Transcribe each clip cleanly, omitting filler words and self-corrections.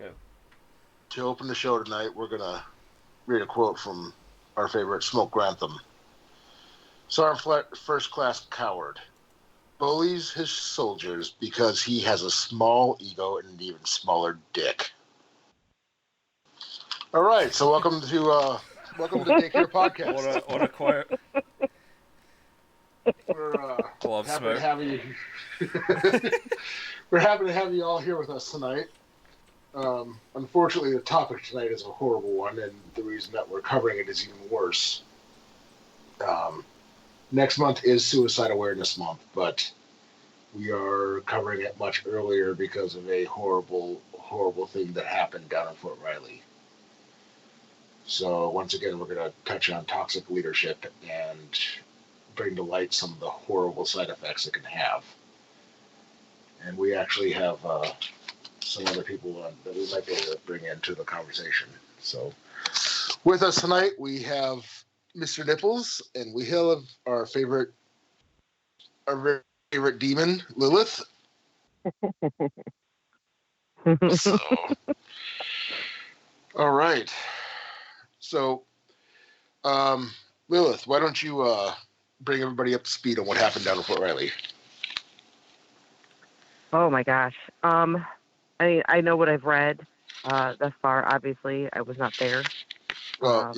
Go. To open the show tonight, we're going to read a quote from our favorite Smoke Grantham. Sergeant First Class Coward bullies his soldiers because he has a small ego and an even smaller dick. All right, so welcome to Daycare Podcast. What a quote. We're Love happy to Smoke. have you. We're happy to have you all here with us tonight. Unfortunately, the topic tonight is a horrible one, and the reason that we're covering it is even worse. Next month is Suicide Awareness Month, but we are covering it much earlier because of a horrible, horrible thing that happened down in Fort Riley. So once again, we're going to touch on toxic leadership and bring to light some of the horrible side effects it can have. And we actually have some other people that we might be able to bring into the conversation. So with us tonight, we have Mr. Nipples, and we have our favorite demon, Lilith. So, all right. So, Lilith, why don't you bring everybody up to speed on what happened down in Fort Riley? Oh my gosh. I know what I've read thus far. Obviously, I was not there. Well,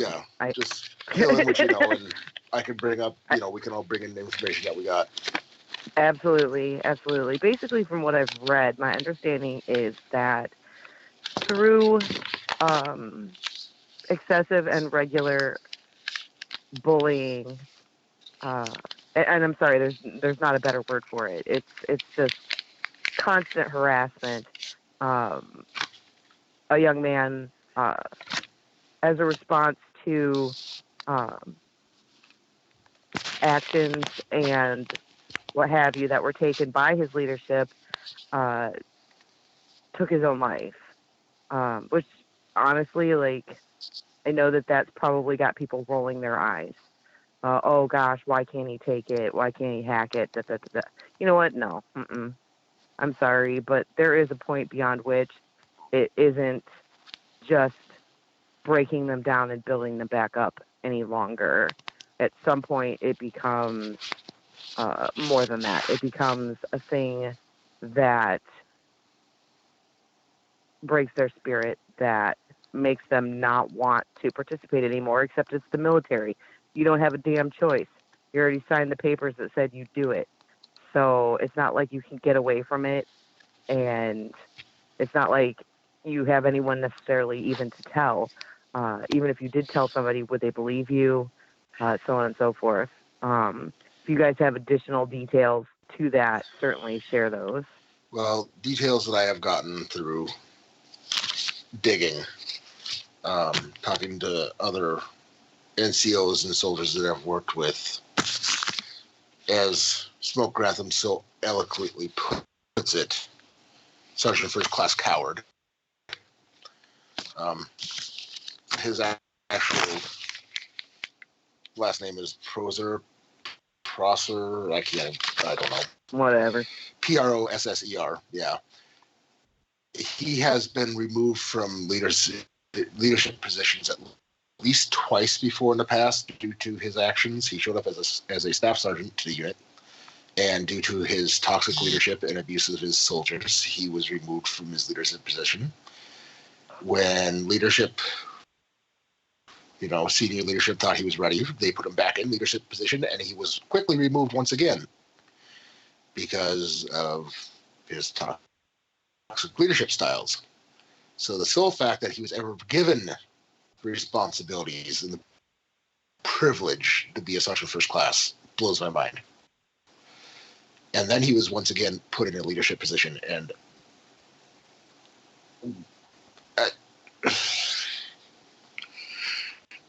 just fill in what you know, and I can bring up. We can all bring in the information that we got. Absolutely. Basically, from what I've read, my understanding is that through excessive and regular bullying, and I'm sorry, there's not a better word for it. It's just constant harassment. A young man, as a response to actions and what have you that were taken by his leadership, took his own life. Which honestly, like, I know that that's probably got people rolling their eyes. Oh gosh, why can't he take it? Why can't he hack it? Da, da, da, da. You know what? No. I'm sorry, but there is a point beyond which it isn't just breaking them down and building them back up any longer. At some point, it becomes more than that. It becomes a thing that breaks their spirit, that makes them not want to participate anymore, except it's the military. You don't have a damn choice. You already signed the papers that said you do it. So it's not like you can get away from it, and it's not like you have anyone necessarily even to tell. Even if you did tell somebody, would they believe you? So on and so forth. If you guys have additional details to that, certainly share those. Well, details that I have gotten through digging, talking to other NCOs and soldiers that I've worked with, as Smoke Grantham so eloquently puts it, Sergeant First Class Coward. His actual last name is Prosser. I don't know. Whatever. Prosser. Yeah. He has been removed from leadership positions at least twice before in the past due to his actions. He showed up as a staff sergeant to the unit, and due to his toxic leadership and abuse of his soldiers, he was removed from his leadership position. When leadership, senior leadership thought he was ready, they put him back in leadership position, and he was quickly removed once again because of his toxic leadership styles. So the sole fact that he was ever given responsibilities and the privilege to be a sergeant first class blows my mind. And then he was once again put in a leadership position, and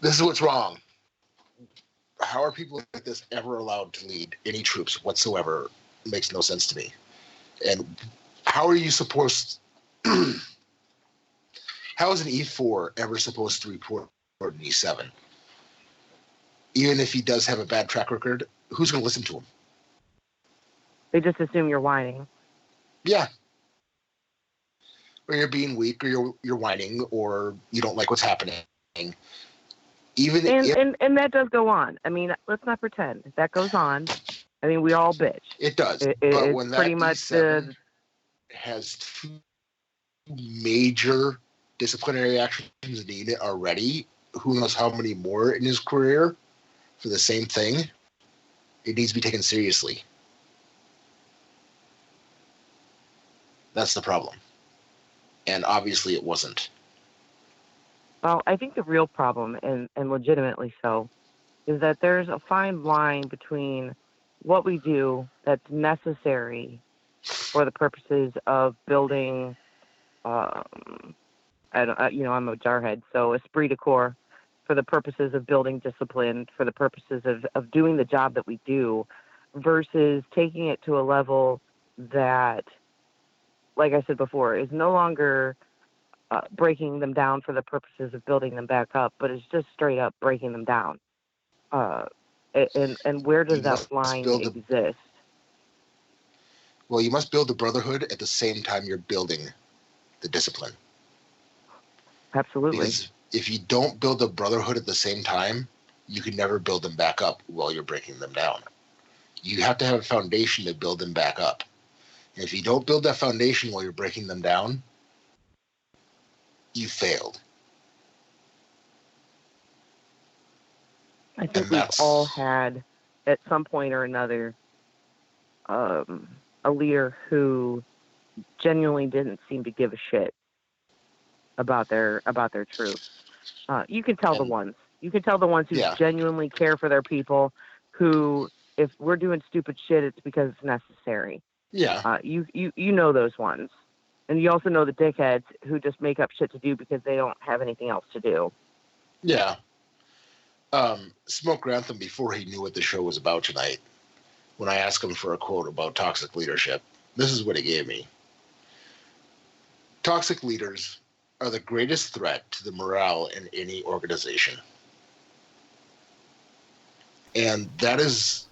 this is what's wrong. How are people like this ever allowed to lead any troops whatsoever? It makes no sense to me. And how are you supposed how is an E4 ever supposed to report an E7? Even if he does have a bad track record, who's going to listen to him? They just assume you're whining. Yeah. or you're being weak, or you're whining, or you don't like what's happening. Even if And that does go on. I mean, let's not pretend that goes on. I mean, we all bitch. it does, but It's when pretty that much E7 has two major disciplinary actions in the unit already, who knows how many more in his career for the same thing, it needs to be taken seriously. That's the problem. And obviously it wasn't. Well, I think the real problem, and legitimately so, is that there's a fine line between what we do that's necessary for the purposes of building. I'm a jarhead, so esprit de corps, for the purposes of building discipline, for the purposes of doing the job that we do, versus taking it to a level that, like I said before, is no longer breaking them down for the purposes of building them back up, but it's just straight up breaking them down. Uh, and where You does that must line build a exist? well, you must build the brotherhood at the same time you're building the discipline. Absolutely. Because if you don't build the brotherhood at the same time, you can never build them back up while you're breaking them down. You have to have a foundation to build them back up. And if you don't build that foundation while you're breaking them down, you failed. I think And we've all that's had, at some point or another, a leader who genuinely didn't seem to give a shit about their troops. You can tell the and ones. You can tell the ones who yeah, genuinely care for their people. Who, if we're doing stupid shit, it's because it's necessary. yeah, You know those ones, and you also know the dickheads who just make up shit to do because they don't have anything else to do. yeah. Smoke Grantham, before he knew what the show was about tonight, when I asked him for a quote about toxic leadership, this is what he gave me. Toxic leaders are the greatest threat to the morale in any organization. And that is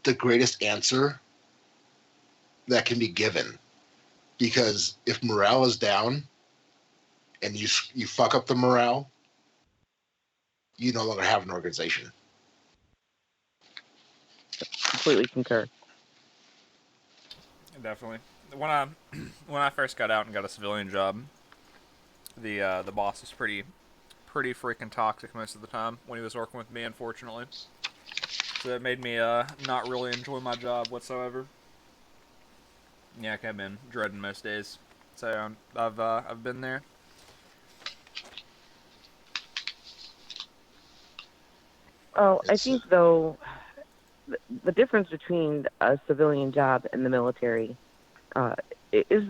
the greatest answer that can be given. Because if morale is down and you fuck up the morale, you no longer have an organization. Completely concur. Definitely. When I when I first got out and got a civilian job, the boss was pretty freaking toxic most of the time when he was working with me, unfortunately. So it made me not really enjoy my job whatsoever. Yeah, I've been dreading most days. So I've been there. Well, I It's think though the difference between a civilian job and the military uh, is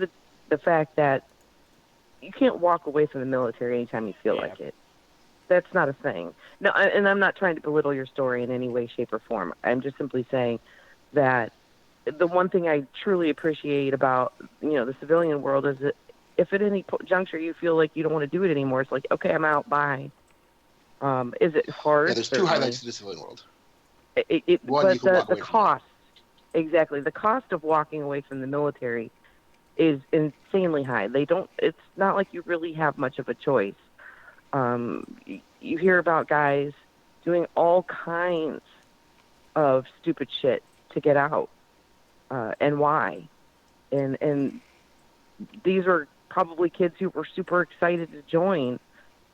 the fact that you can't walk away from the military anytime you feel Yeah. like it. That's not a thing. No, and I'm not trying to belittle your story in any way, shape, or form. I'm just simply saying that the one thing I truly appreciate about the civilian world is that if at any juncture you feel like you don't want to do it anymore, it's like, okay, I'm out. Bye. Is it yeah. hard? There's two highlights Certainly. to the civilian world. One, you But can walk the away from that. cost, exactly, the cost of walking away from the military is insanely high. They don't. It's not like you really have much of a choice. You hear about guys doing all kinds of stupid shit to get out, and why. And these are probably kids who were super excited to join,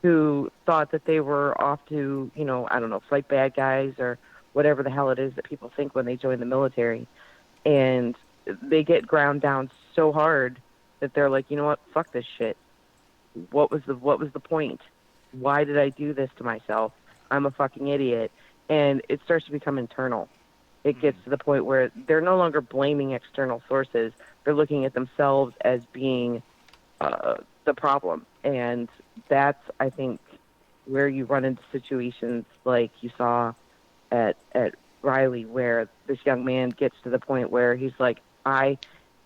who thought that they were off to, I don't know, fight bad guys or whatever the hell it is that people think when they join the military. And they get ground down so hard that they're like, you know what, fuck this shit. What was the point? Why did I do this to myself? I'm a fucking idiot. And it starts to become internal. It gets to the point where they're no longer blaming external sources. They're looking at themselves as being the problem. And that's, I think, where you run into situations like you saw at Riley, where this young man gets to the point where he's like, I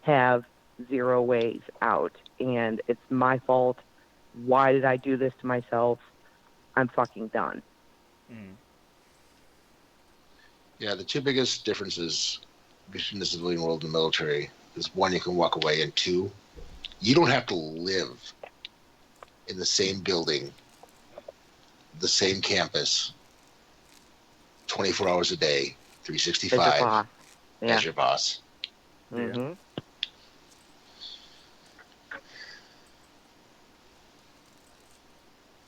have zero ways out, and it's my fault. Why did I do this to myself? I'm fucking done. Mm. Yeah, the two biggest differences between the civilian world and the military is one, you can walk away, and two, You don't have to live in the same building, the same campus, 24 hours a day, As your 365 boss. Yeah. as your boss. Yeah. Mm-hmm.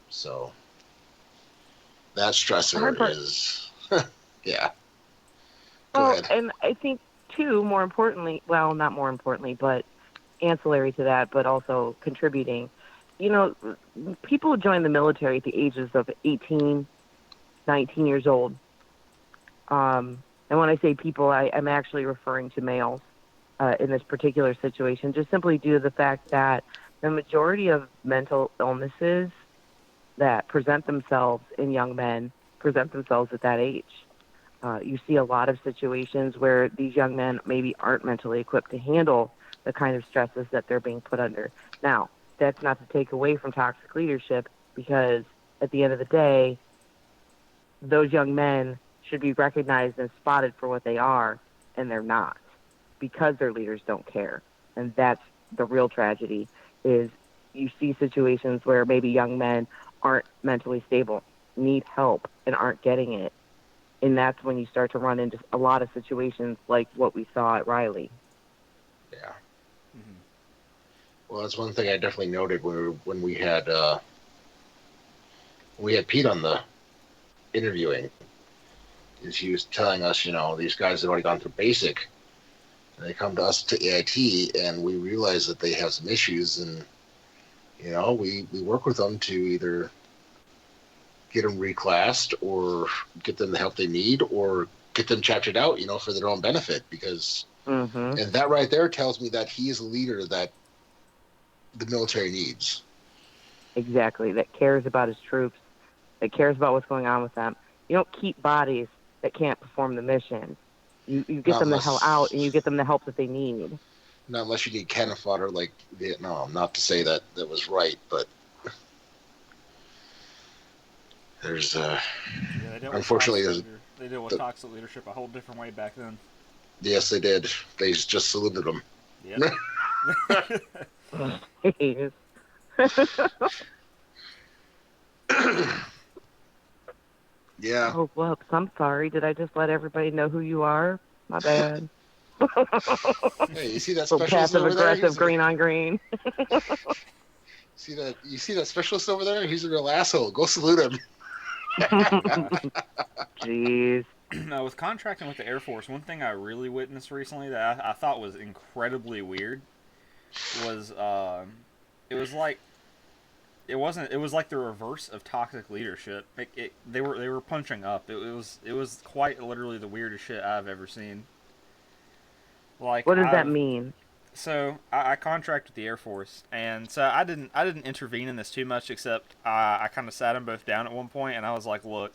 So that The hard stressor part. is, yeah. Go Well, ahead. and I think too, more importantly, well, not more importantly, but ancillary to that, but also contributing. You know, people join the military at the ages of 18, 19 years old. And when I say people, I'm actually referring to males in this particular situation, just simply due to the fact that the majority of mental illnesses that present themselves in young men present themselves at that age. You see a lot of situations where these young men maybe aren't mentally equipped to handle the kind of stresses that they're being put under. Now, that's not to take away from toxic leadership because at the end of the day, those young men should be recognized and spotted for what they are, and they're not because their leaders don't care. And that's the real tragedy is you see situations where maybe young men aren't mentally stable, need help, and aren't getting it. And that's when you start to run into a lot of situations like what we saw at Riley. Yeah. Mm-hmm. Well, that's one thing I definitely noted when we had Pete on the interviewing. Is he was telling us, these guys have already gone through basic, and they come to us to AIT, and we realize that they have some issues, and we work with them to either get them reclassed or get them the help they need or get them chaptered out, for their own benefit. Because, Mm-hmm. and that right there tells me that he is a leader that the military needs. Exactly. That cares about his troops, that cares about what's going on with them. You don't keep bodies that can't perform the mission. You get Not them the hell out and you unless, get them the help that they need. not unless you need cannon fodder like Vietnam. Not to say that that was right, but there's Yeah, they dealt with unfortunately toxic there's, They dealt with toxic leadership a whole different way back then. yes they did. They just saluted them. Yep. Jeez. Yeah. Oh, whoops. I'm sorry. Did I just let everybody know who you are? My bad. Hey, you see that So specialist passive over there? aggressive, green on green. You see that specialist over there? He's a real asshole. Go salute him. Oh gosh. Jeez. Now, with contracting with the Air Force, one thing I really witnessed recently that I thought was incredibly weird was it was like it was like the reverse of toxic leadership. They were punching up. It was quite literally the weirdest shit I've ever seen. Like What does that mean? I contract with the Air Force, and so I didn't intervene in this too much, except I kind of sat them both down at one point, and I was like, look,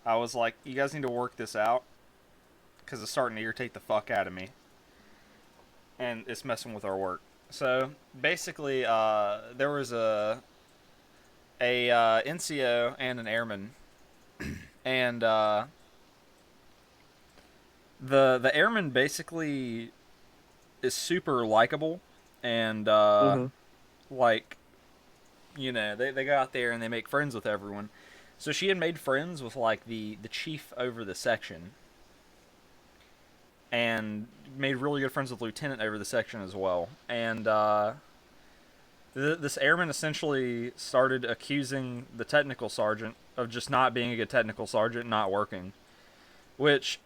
I was like, you guys need to work this out because it's starting to irritate the fuck out of me, and it's messing with our work. So basically, there was a NCO and an airman, and the airman basically is super likable, and Hmm. like they go out there and they make friends with everyone. So she had made friends with like the chief over the section, and made really good friends with lieutenant over the section as well. And this airman essentially started accusing the technical sergeant of just not being a good technical sergeant, not working. Which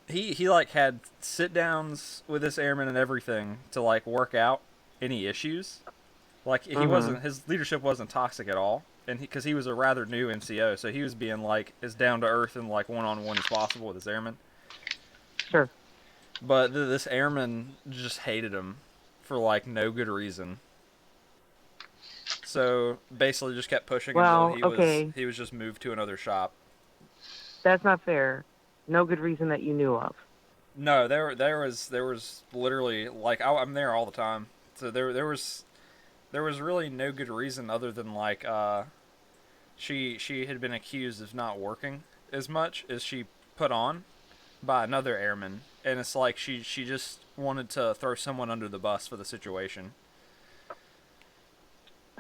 he like had sit downs with this airman and everything to like work out any issues. Like he Hmm. wasn't his leadership wasn't toxic at all, and because he was a rather new NCO, so he was being like as down to earth and like one on one as possible with his airman. Sure. But this airman just hated him for like no good reason. So basically, just kept pushing until Well, he was okay. he was just moved to another shop. That's not fair. No good reason that you knew of. No, there was literally like I'm there all the time. So there was really no good reason other than like she had been accused of not working as much as she put on by another airman, and it's like she just wanted to throw someone under the bus for the situation.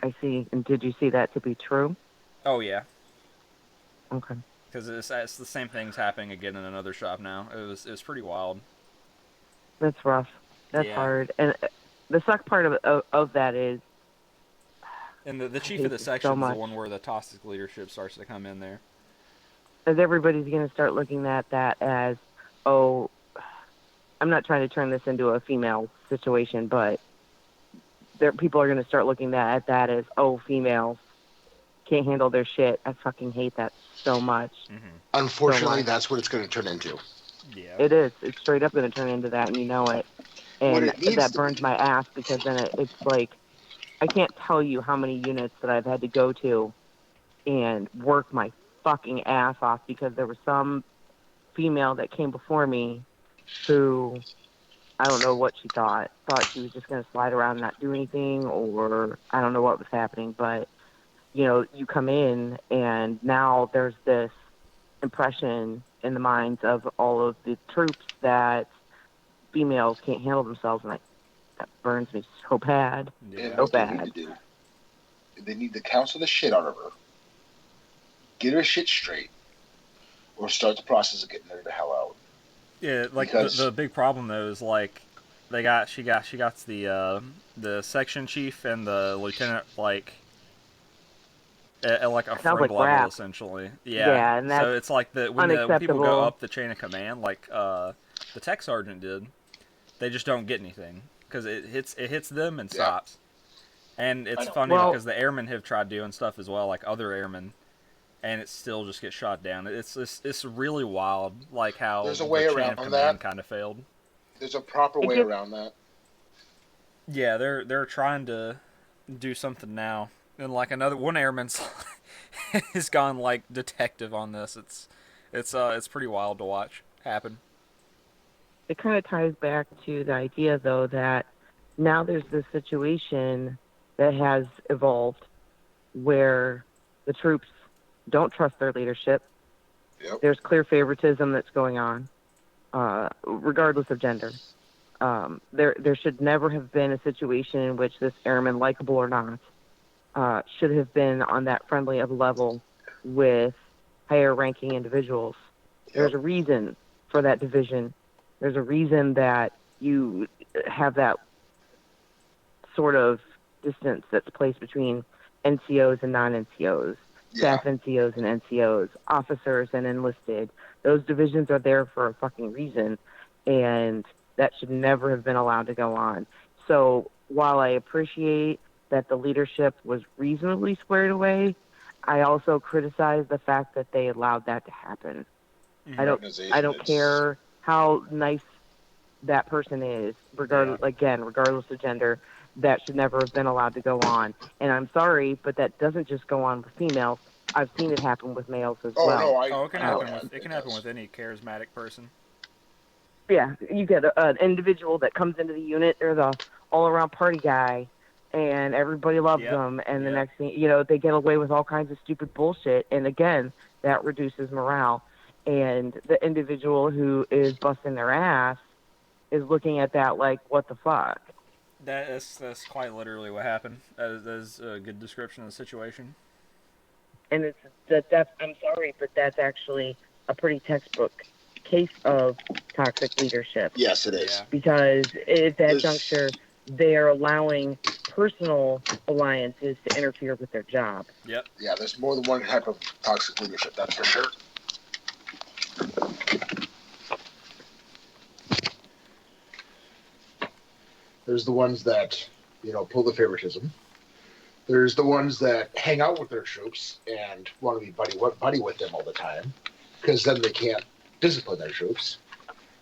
I see. And did you see that to be true? Oh yeah, Okay. because it's the same thing's happening again in another shop now. It was pretty wild. That's rough. That's Yeah, hard. And the suck part of that is and the I chief of hate the this so section's the much. one where the toxic leadership starts to come in there. As everybody's going to start looking at that as, oh, I'm not trying to turn this into a female situation, but people are going to start looking at that as, oh, females can't handle their shit. I fucking hate that so much. Mm-hmm. So Unfortunately, much. that's what it's going to turn into. Yeah. It is. It's straight up going to turn into that, and you know it. What And it needs that to burns be. my ass because then it's like, I can't tell you how many units that I've had to go to and work my fucking ass off because there was some female that came before me who I don't know what she thought she was just going to slide around and not do anything, or I don't know what was happening. But you come in and now there's this impression in the minds of all of the troops that females can't handle themselves, and that burns me so bad. And Yeah. So what they need to bad. do, they need to counsel the shit out of her, get her shit straight, or start the process of getting her the hell out. Yeah, like the Because, big problem though is like she got the section chief and the lieutenant like at like a Sounds friend like level rap. essentially. Yeah. Yeah, and that's So it's like when people go unacceptable. up the chain of command, like the tech sergeant did, they just don't get anything because it hits them and yeah, stops. And I it's know. funny Well, because the airmen have tried doing stuff as well, like other airmen, and it still just gets shot down. It's really wild, like how There's a the way chain of around that. command kind of failed. There's a proper it way gets around that. Yeah, they're trying to do something now, and like another one airman's has gone like detective on this. It's pretty wild to watch happen. it kind of ties back to the idea though that now there's this situation that has evolved where the troops don't trust their leadership. Yep. There's clear favoritism that's going on, regardless of gender. There should never have been a situation in which this airman, likable or not, should have been on that friendly of level with higher ranking individuals. There's Yep. a reason for that division. There's a reason that you have that sort of distance that's placed between NCOs and non-NCOs, Yeah. staff NCOs and NCOs, officers and enlisted. Those divisions are there for a fucking reason, and that should never have been allowed to go on. So while I appreciate that the leadership was reasonably squared away, I also criticize the fact that they allowed that to happen. I The Mm-hmm. don't I organization, don't it's. care how nice that person is, Yeah. regardless of gender, that should never have been allowed to go on. And I'm sorry, but that doesn't just go on with females. I've seen it happen with males as Oh, no, well. Oh, it can I know Uh, it, happen with it it can happen does. with any charismatic person. yeah, you get an individual that comes into the unit, they're the all-around party guy, and everybody loves Yep. them. And the Yep. next thing, they get away with all kinds of stupid bullshit. And again, that reduces morale. And the individual who is busting their ass is looking at that like, what the fuck? That's quite literally what happened. That is a good description of the situation. And that's I'm sorry, but that's actually a pretty textbook case of toxic leadership Yes, it is. Yeah. because at that There's, juncture they are allowing personal alliances to interfere with their job. Yep. yeah, there's more than one type of toxic leadership, that's for sure. There's the ones that, pull the favoritism. There's the ones that hang out with their troops and want to be buddy with them all the time, because then they can't discipline their troops.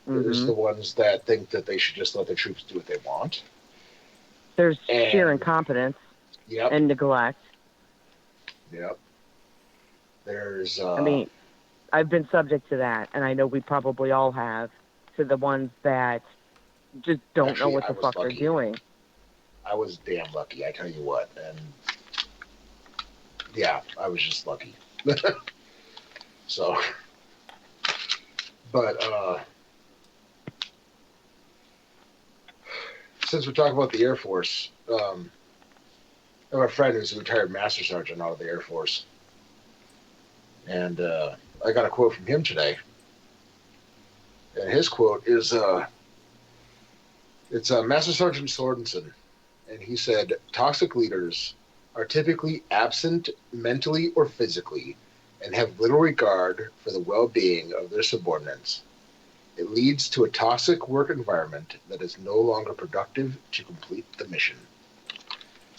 There's Hmm. the ones that think that they should just let the troops do what they want. There's sheer And incompetence yep, and neglect. yep. There's I mean, I've been subject to that, and I know we probably all have, to the ones that just don't know actually what I the was fuck they're lucky. doing. I was damn lucky, I tell you what. And yeah, I was just lucky. So, but since we're talking about the Air Force, I have a friend who's a retired master sergeant out of the Air Force, and I got a quote from him today. And his quote is, it's Master Sergeant Sorensen, and he said, "Toxic leaders are typically absent mentally or physically and have little regard for the well-being of their subordinates. It leads to a toxic work environment that is no longer productive to complete the mission."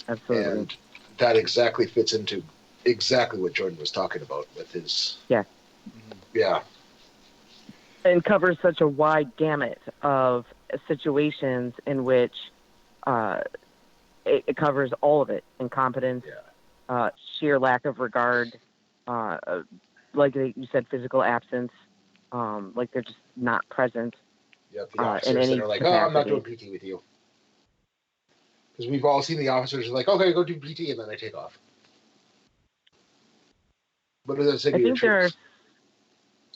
Absolutely. And that exactly fits into exactly what Jordan was talking about with his... Yeah. Yeah. And covers such a wide gamut of situations in which it covers all of it: incompetence, sheer lack of regard, like you said, physical absence, like they're just not present. Yep, the in officers that any are like, capacity. "Oh, I'm not doing PT with you." Because we've all seen the officers are like, "Okay, go do PT," and then they take off. What does that say to your troops?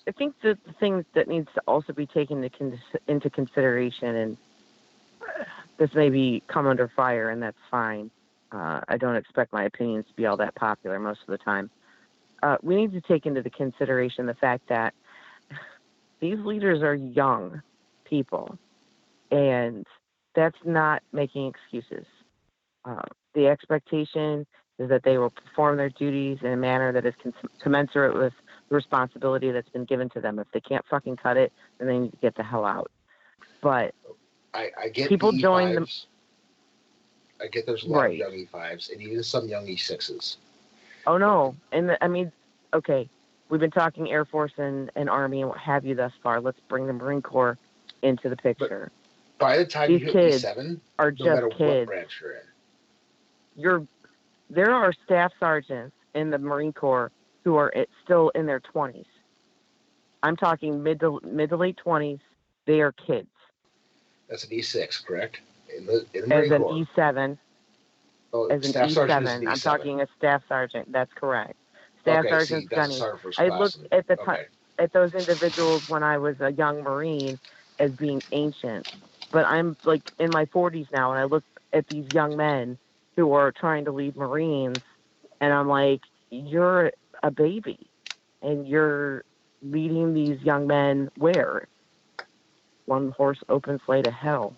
I think that the thing that needs to also be taken into consideration, and this may come under fire, and that's fine. I don't expect my opinions to be all that popular most of the time. We need to take into the consideration the fact that these leaders are young people, and that's not making excuses. The expectation is that they will perform their duties in a manner that is commensurate with the responsibility that's been given to them. If they can't fucking cut it, then they need to get the hell out. But I get people the join them. I get there's a lot Right. of young E5s and even some young E6s. Oh no, and okay, we've been talking Air Force and Army and what have you thus far. Let's bring the Marine Corps into the picture. But by the time These you hit kids E7, are no just matter kids. what branch you're in, There are staff sergeants in the Marine Corps who are still in their 20s. I'm talking mid to late 20s. They are kids. that's an E6, correct? In the As Marine an Corps. E7, Oh, staff sergeant is an E7. I'm talking a staff sergeant. That's correct. Staff Okay, see, sergeant's that's a gunny. sergeant first I class. looked at at those individuals when I was a young Marine as being ancient, but I'm like in my 40s now, and I look at these young men who are trying to lead Marines, and I'm like, you're a baby, and you're leading these young men where? One horse open sleigh to hell.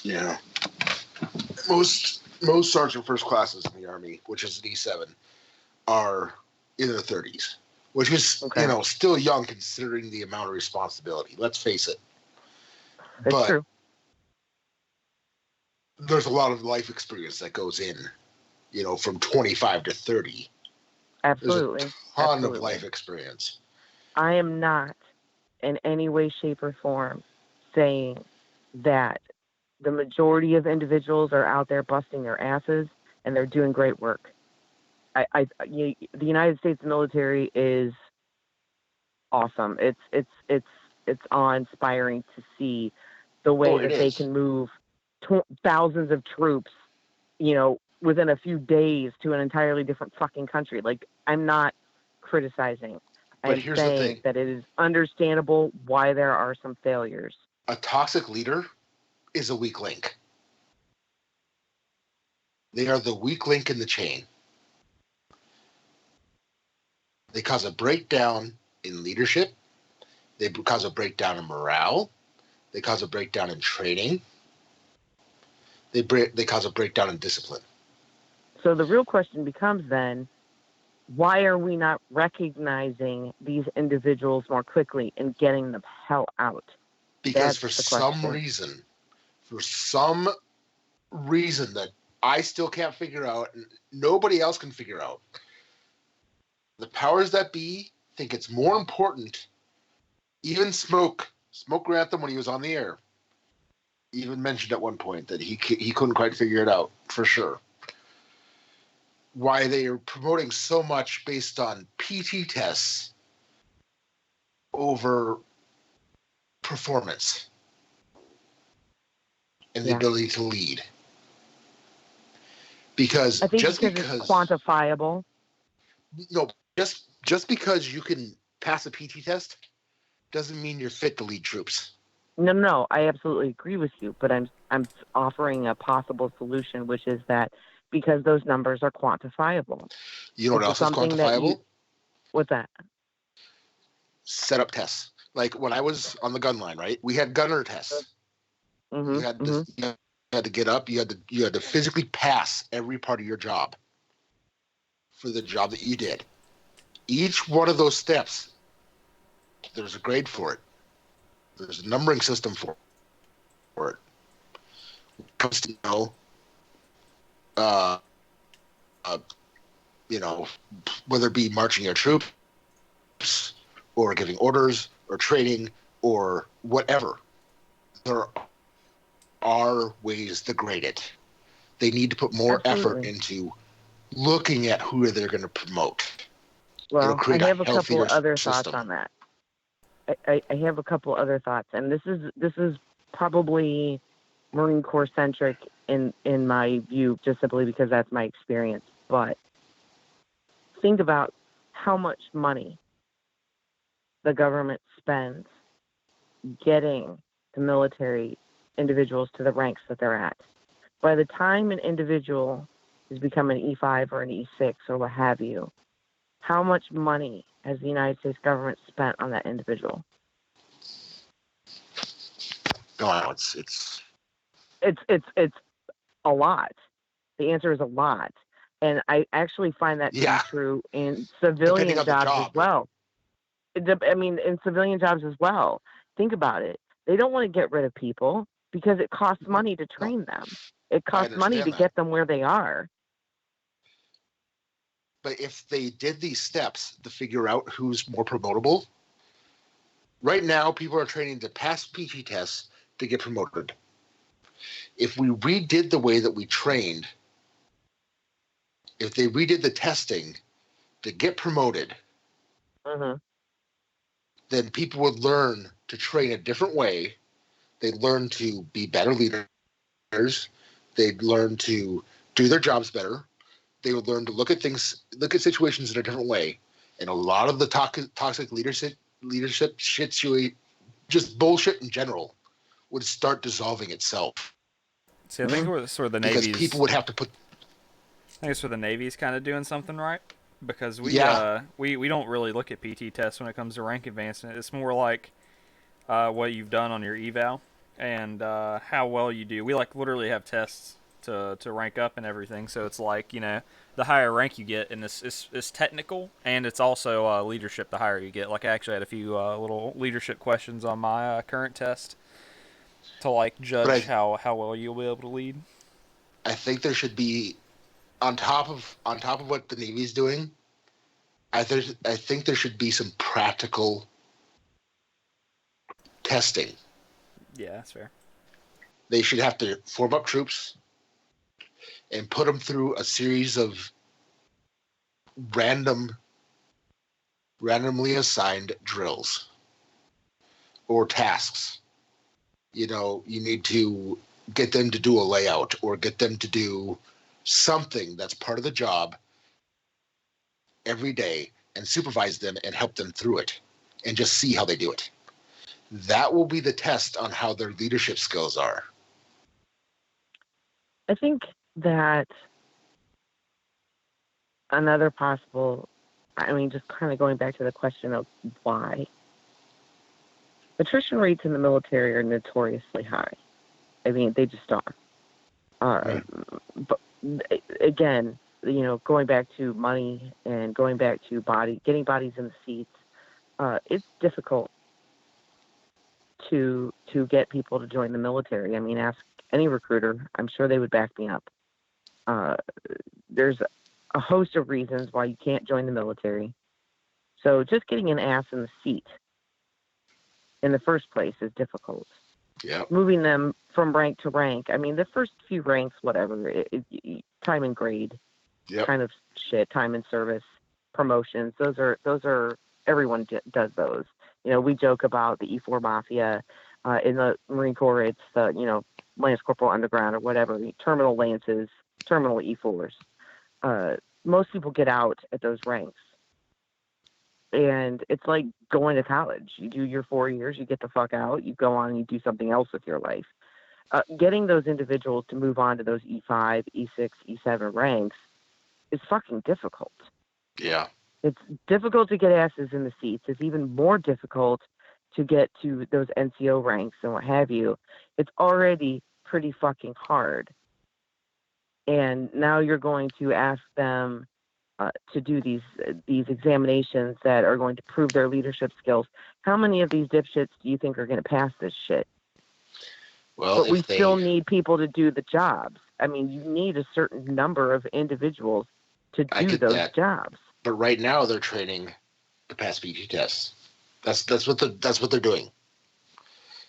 Yeah. Most sergeant first classes in the Army, which is an E7, are in their 30s, which is still young considering the amount of responsibility. Let's face it. That's true. There's a lot of life experience that goes in, from 25 to 30. Absolutely. There's a ton of life experience. I am not in any way, shape, or form saying that the majority of individuals are out there busting their asses and they're doing great work. The United States military is awesome. It's awe-inspiring to see the way that they can move thousands of troops, within a few days to an entirely different fucking country. Like, I'm not criticizing. But I'm saying that it is understandable why there are some failures. A toxic leader is a weak link. They are the weak link in the chain. They cause a breakdown in leadership. They cause a breakdown in morale. They cause a breakdown in training. They cause a breakdown in discipline. So the real question becomes then, why are we not recognizing these individuals more quickly and getting the hell out? Because for some reason that I still can't figure out and nobody else can figure out, the powers that be think it's more important. Even Smoke Grantham, when he was on the air, even mentioned at one point that he couldn't quite figure it out for sure. Why they are promoting so much based on PT tests over performance and the ability to lead. Because I think just because it's quantifiable. No, just because you can pass a PT test doesn't mean you're fit to lead troops. No, I absolutely agree with you, but I'm offering a possible solution, which is that because those numbers are quantifiable. You know what This is else is something that quantifiable? what's that? Setup tests. Like when I was on the gun line, right? We had gunner tests. You had to Mm-hmm. you had to get up. You had to physically pass every part of your job for the job that you did. Each one of those steps, there's a grade for it. There's a numbering system for it. When it comes to uh, uh, you know, whether it be marching your troops or giving orders or training or whatever, there are ways to grade it. They need to put more effort Absolutely. into looking at who they're going to promote. It'll Well, I create a have a couple healthier other thoughts system. on that. I have a couple other thoughts, and this is probably Marine Corps centric in my view, just simply because that's my experience. But think about how much money the government spends getting the military individuals to the ranks that they're at. By the time an individual has become an E5 or an E6 or what have you, how much money has the United States government spent on that individual? No, It's a lot. The answer is a lot. And I actually find that to be yeah, true in depending civilian on the jobs as job. well. I mean, in civilian jobs as well. Think about it. They don't want to get rid of people because it costs money to No, train them. It I costs money to understand that. get them where they are. But if they did these steps to figure out who's more promotable, right now people are training to pass PT tests to get promoted. If we redid the way that we trained, if they redid the testing to get promoted, Mm-hmm. then people would learn to train a different way. They'd learn to be better leaders. They'd learn to do their jobs better. They would learn to look at situations in a different way. And a lot of the toxic leadership shit, just bullshit in general, would start dissolving itself See, I think we're sort of the because people Navy's. would have to put. I think it's where the Navy's kind of doing something right, because Yeah, we don't really look at PT tests when it comes to rank advancement. It's more like what you've done on your eval and how well you do. We like literally have tests to rank up and everything. So it's like, the higher rank you get, and it's technical and it's also leadership. The higher you get, like I actually had a few little leadership questions on my current test to like but judge how well you'll be able to lead. I think there should be on top of what the Navy's doing. I think there should be some practical testing. Yeah, that's fair. They should have to form up troops and put them through a series of random randomly assigned drills or tasks. You need to get them to do a layout or get them to do something that's part of the job every day and supervise them and help them through it and just see how they do it. That will be the test on how their leadership skills are. I think that another possible, I mean, just kind of going back to the question of why, attrition rates in the military are notoriously high. I mean, they just are. Right. But again, going back to money and going back to getting bodies in the seats, it's difficult to get people to join the military. I mean, ask any recruiter. I'm sure they would back me up. Uh, there's a host of reasons why you can't join the military. So just getting an ass in the seat in the first place is difficult. Yeah. Moving them from rank to rank. I mean, the first few ranks, whatever, time and grade, Yep. kind of shit. Time and service, promotions. Those are everyone does those. We joke about the E4 mafia. In the Marine Corps, it's the Lance Corporal Underground or whatever. Terminal Lances, terminal E4s. Most people get out at those ranks. And it's like going to college. You do your 4 years, you get the fuck out, you go on and you do something else with your life. getting those individuals to move on to those E5, E6, E7 ranks is fucking difficult. Yeah. It's difficult to get asses in the seats. It's even more difficult to get to those NCO ranks and what have you. It's already pretty fucking hard. And now you're going to ask them to do these examinations that are going to prove their leadership skills. How many of these dipshits do you think are going to pass this shit? Well, but we still need people to do the jobs. I mean, you need a certain number of individuals to do those jobs. But right now they're training to pass PT tests. That's what they're doing.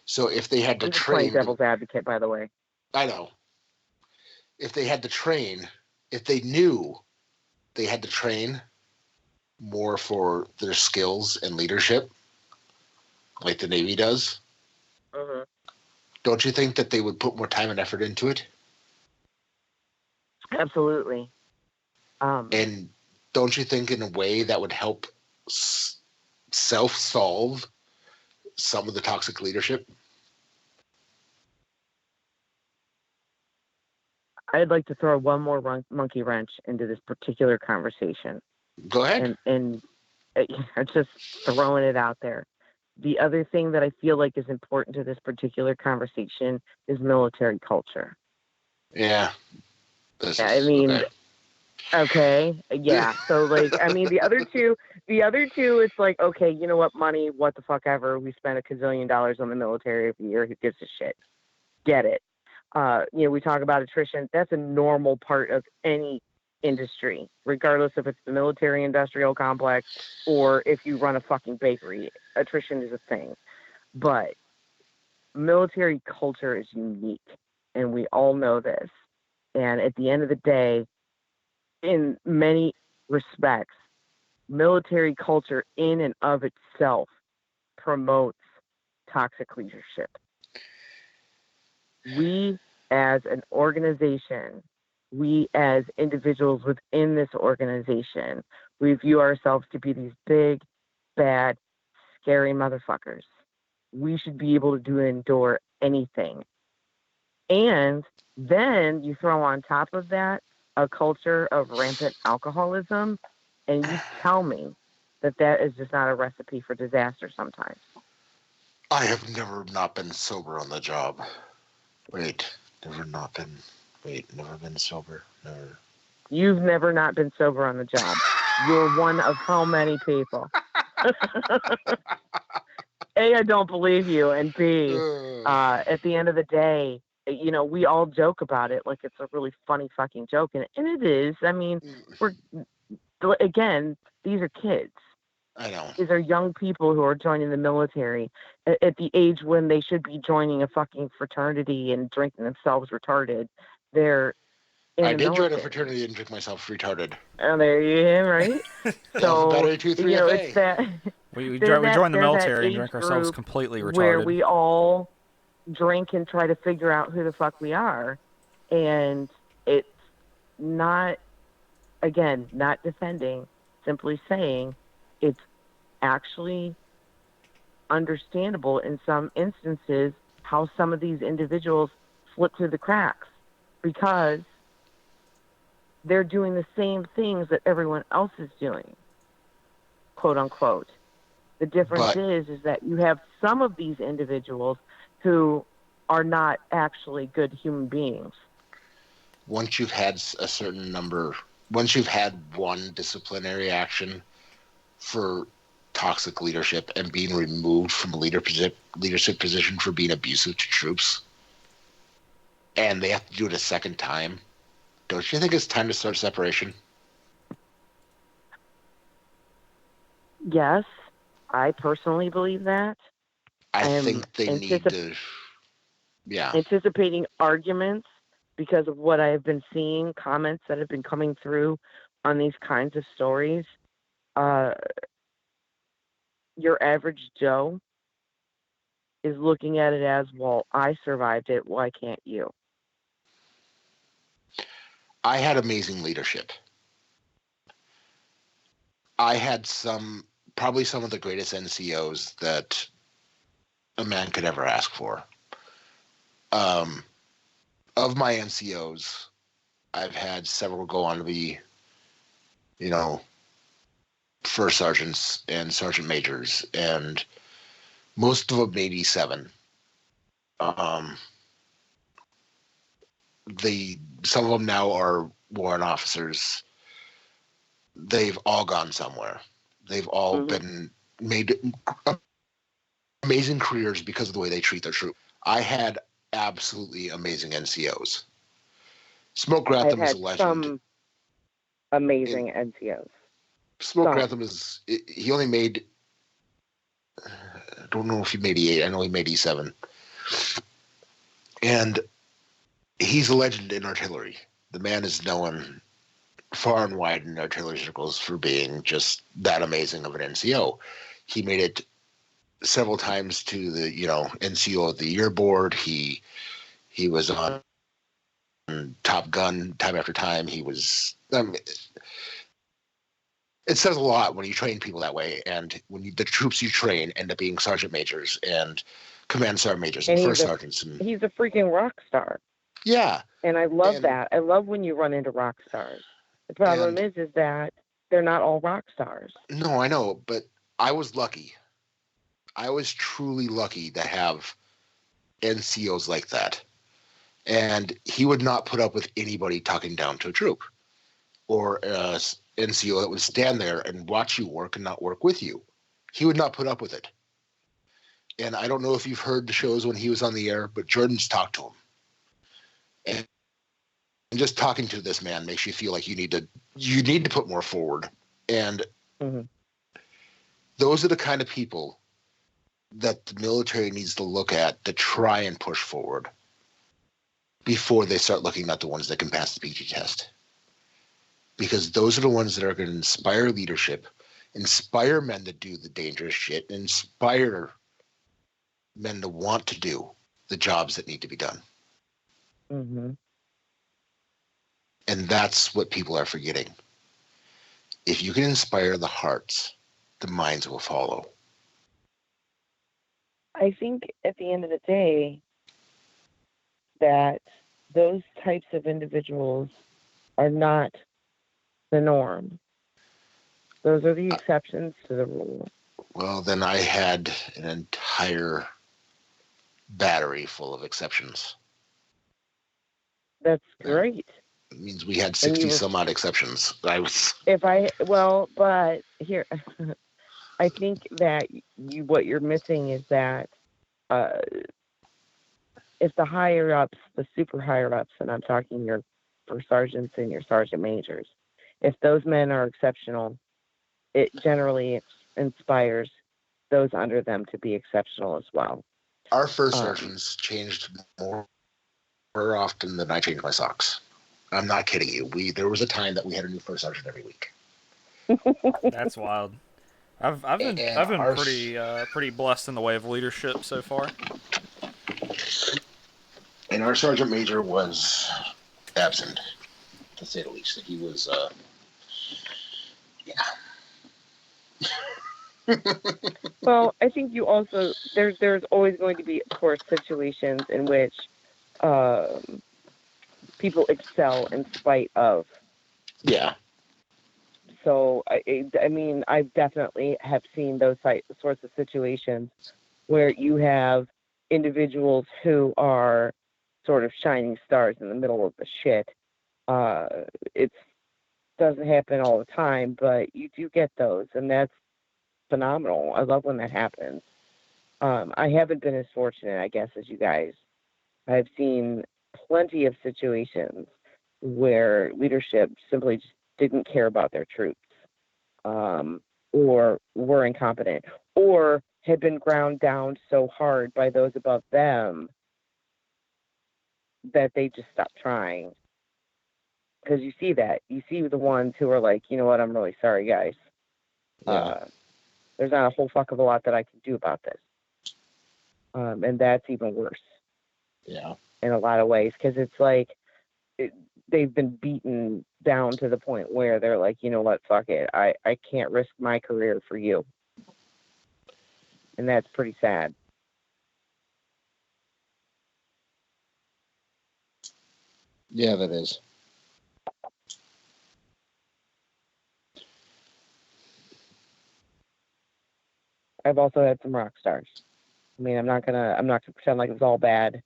So if they had to I'm just train, playing devil's advocate, by the way. I know. If they had to train, if they knew they had to train more for their skills and leadership, like the Navy does, don't you think that they would put more time and effort into it? Absolutely. And don't you think in a way that would help self-solve some of the toxic leadership? I'd like to throw one more monkey wrench into this particular conversation. Go ahead. And I'm just throwing it out there. The other thing that I feel like is important to this particular conversation is military culture. Yeah. Okay. Yeah. So like, I mean, the other two, it's like, okay, you know what, money, what the fuck ever. We spend $1 gazillion on the military every year. Who gives a shit? Get it. We talk about attrition. That's a normal part of any industry, regardless if it's the military industrial complex or if you run a fucking bakery. Attrition is a thing. But military culture is unique, and we all know this. And at the end of the day, in many respects, military culture in and of itself promotes toxic leadership. We as an organization, we as individuals within this organization, we view ourselves to be these big, bad, scary motherfuckers. We should be able to endure anything. And then you throw on top of that a culture of rampant alcoholism, and you tell me that is just not a recipe for disaster sometimes. I have never not been sober on the job. Never been sober. Never. You've never not been sober on the job. You're one of how many people? A, I don't believe you, and B, at the end of the day, we all joke about it like it's a really funny fucking joke, and it is. I mean, these are kids. I know. These are young people who are joining the military at the age when they should be joining a fucking fraternity and drinking themselves retarded. I did join a fraternity and drink myself retarded. Oh, there you go, right? So, it's that... We join the military and drink ourselves completely retarded. Where we all drink and try to figure out who the fuck we are. And it's not, again, not defending, simply saying it's actually understandable in some instances how some of these individuals slip through the cracks because they're doing the same things that everyone else is doing, quote unquote. The difference is that you have some of these individuals who are not actually good human beings. Once you've had a certain number, once you've had one disciplinary action for toxic leadership and being removed from a leadership position for being abusive to troops, and they have to do it a second time, don't you think it's time to start separation? Yes, I personally believe that. I think they need to, anticipating arguments because of what I have been seeing, comments that have been coming through on these kinds of stories. Your average Joe is looking at it as, well, I survived it. Why can't you? I had amazing leadership. I had probably some of the greatest NCOs that a man could ever ask for. of my NCOs, I've had several go on to be, you know, first sergeants and sergeant majors, and most of them made E7. Um, some of them now are warrant officers. They've all gone somewhere. They've all been made amazing careers because of the way they treat their troop. I had absolutely amazing NCOs. Smoke I've Grantham is had a legend. some amazing NCOs. Smoke Grantham he only made, I don't know if he made E8. I know he made E7. And he's a legend in artillery. The man is known far and wide in artillery circles for being just that amazing of an NCO. He made it several times to the, NCO of the Year board. He was on Top Gun time after time. He was. It says a lot when you train people that way, and when the troops you train end up being sergeant majors and command sergeant majors and first sergeants. And he's a freaking rock star. Yeah. And I love that. I love when you run into rock stars. The problem is that they're not all rock stars. No, I know, but I was lucky. I was truly lucky to have NCOs like that. And he would not put up with anybody talking down to a troop or a NCO that would stand there and watch you work and not work with you. He would not put up with it. And I don't know if you've heard the shows when he was on the air, but Jordan's talked to him. And just talking to this man makes you feel like you need to put more forward. And those are the kind of people that the military needs to look at to try and push forward before they start looking at the ones that can pass the PT test. Because those are the ones that are going to inspire leadership, inspire men to do the dangerous shit, inspire men to want to do the jobs that need to be done. And that's what people are forgetting. If you can inspire the hearts, the minds will follow. I think at the end of the day that those types of individuals are not the norm. Those are the exceptions to the rule. Well, then I had an entire battery full of exceptions. That's great. It means we had 60 some odd exceptions. But here, I think that what you're missing is that if the higher ups, the super higher ups, and I'm talking your first sergeants and your sergeant majors, if those men are exceptional, it generally inspires those under them to be exceptional as well. Our first sergeants changed more often than I changed my socks. I'm not kidding you. There was a time that we had a new first sergeant every week. That's wild. I've been pretty blessed in the way of leadership so far. And our sergeant major was absent, to say the least. He was, Well, I think you also there's always going to be, of course, situations in which people excel in spite of. Yeah. So I mean, I definitely have seen those sorts of situations where you have individuals who are sort of shining stars in the middle of the shit. It doesn't happen all the time, but you do get those, and that's phenomenal. I love when that happens. I haven't been as fortunate, I guess, as you guys. I've seen plenty of situations where leadership simply just didn't care about their troops, or were incompetent, or had been ground down so hard by those above them that they just stopped trying. Because you see that. You see the ones who are like, you know what, I'm really sorry, guys. Yeah. There's not a whole fuck of a lot that I can do about this. And that's even worse. Yeah. In a lot of ways, because it's like they've been beaten down to the point where they're like, you know what, fuck it. I can't risk my career for you. And that's pretty sad. Yeah, that is. I've also had some rock stars. I mean, I'm not gonna pretend like it was all bad. It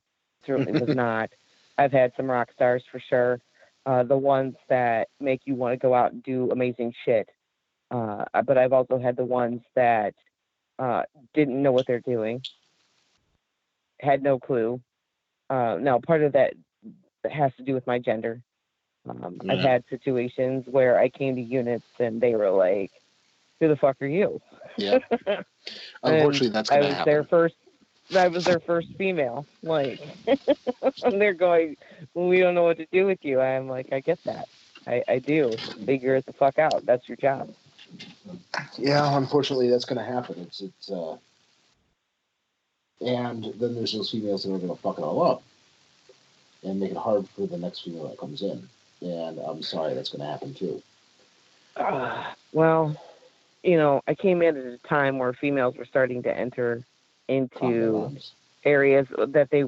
certainly was not. I've had some rock stars for sure. The ones that make you want to go out and do amazing shit. But I've also had the ones that didn't know what they're doing, had no clue. Now, part of that has to do with my gender. I've Yeah. had situations where I came to units and they were like, "Who the fuck are you?" Yeah. Unfortunately, that's I going to was happen. their first female. Like, and they're going, well, "We don't know what to do with you." I'm like, "I get that. I do. Figure it the fuck out. That's your job." Yeah, unfortunately, that's going to happen. And then there's those females that are going to fuck it all up and make it hard for the next female that comes in. And I'm sorry, that's going to happen too. Well, I came in at a time where females were starting to enter into areas that they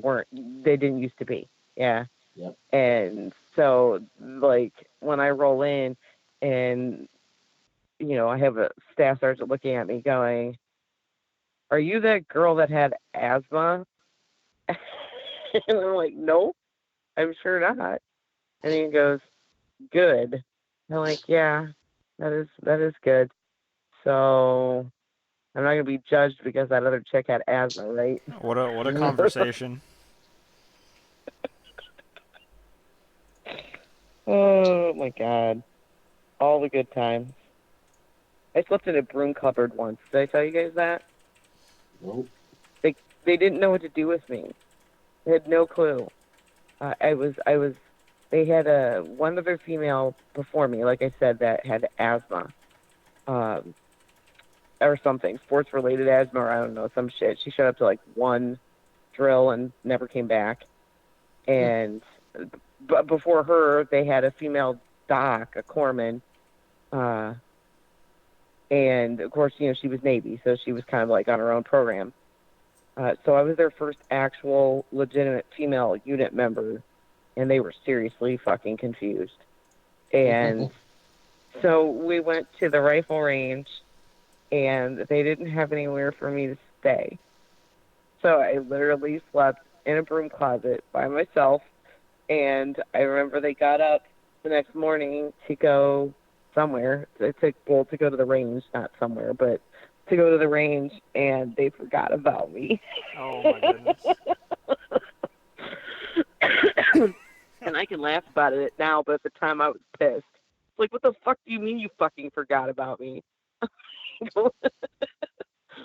didn't used to be. Yeah. Yep. And so, like, when I roll in and, I have a staff sergeant looking at me going, "Are you that girl that had asthma?" And I'm like, "No, I'm sure not." And he goes, "Good." I'm like, "Yeah, that is good. So I'm not gonna be judged because that other chick had asthma, right?" What a conversation. Oh my god. All the good times. I slept in a broom cupboard once. Did I tell you guys that? Nope. They didn't know what to do with me. They had no clue. I was they had one other female before me, like I said, that had asthma. Um or something, sports related asthma, or I don't know, some shit. She showed up to like one drill and never came back. And but before her, they had a female doc, a corpsman, uh, and of course, she was Navy, so she was kind of like on her own program. So I was their first actual legitimate female unit member, and they were seriously fucking confused. And so we went to the rifle range, and they didn't have anywhere for me to stay. So I literally slept in a broom closet by myself. And I remember they got up the next morning to go somewhere. To go to the range, not somewhere, but to go to the range, and they forgot about me. Oh my goodness. And I can laugh about it now, but at the time I was pissed. Like, what the fuck do you mean you fucking forgot about me?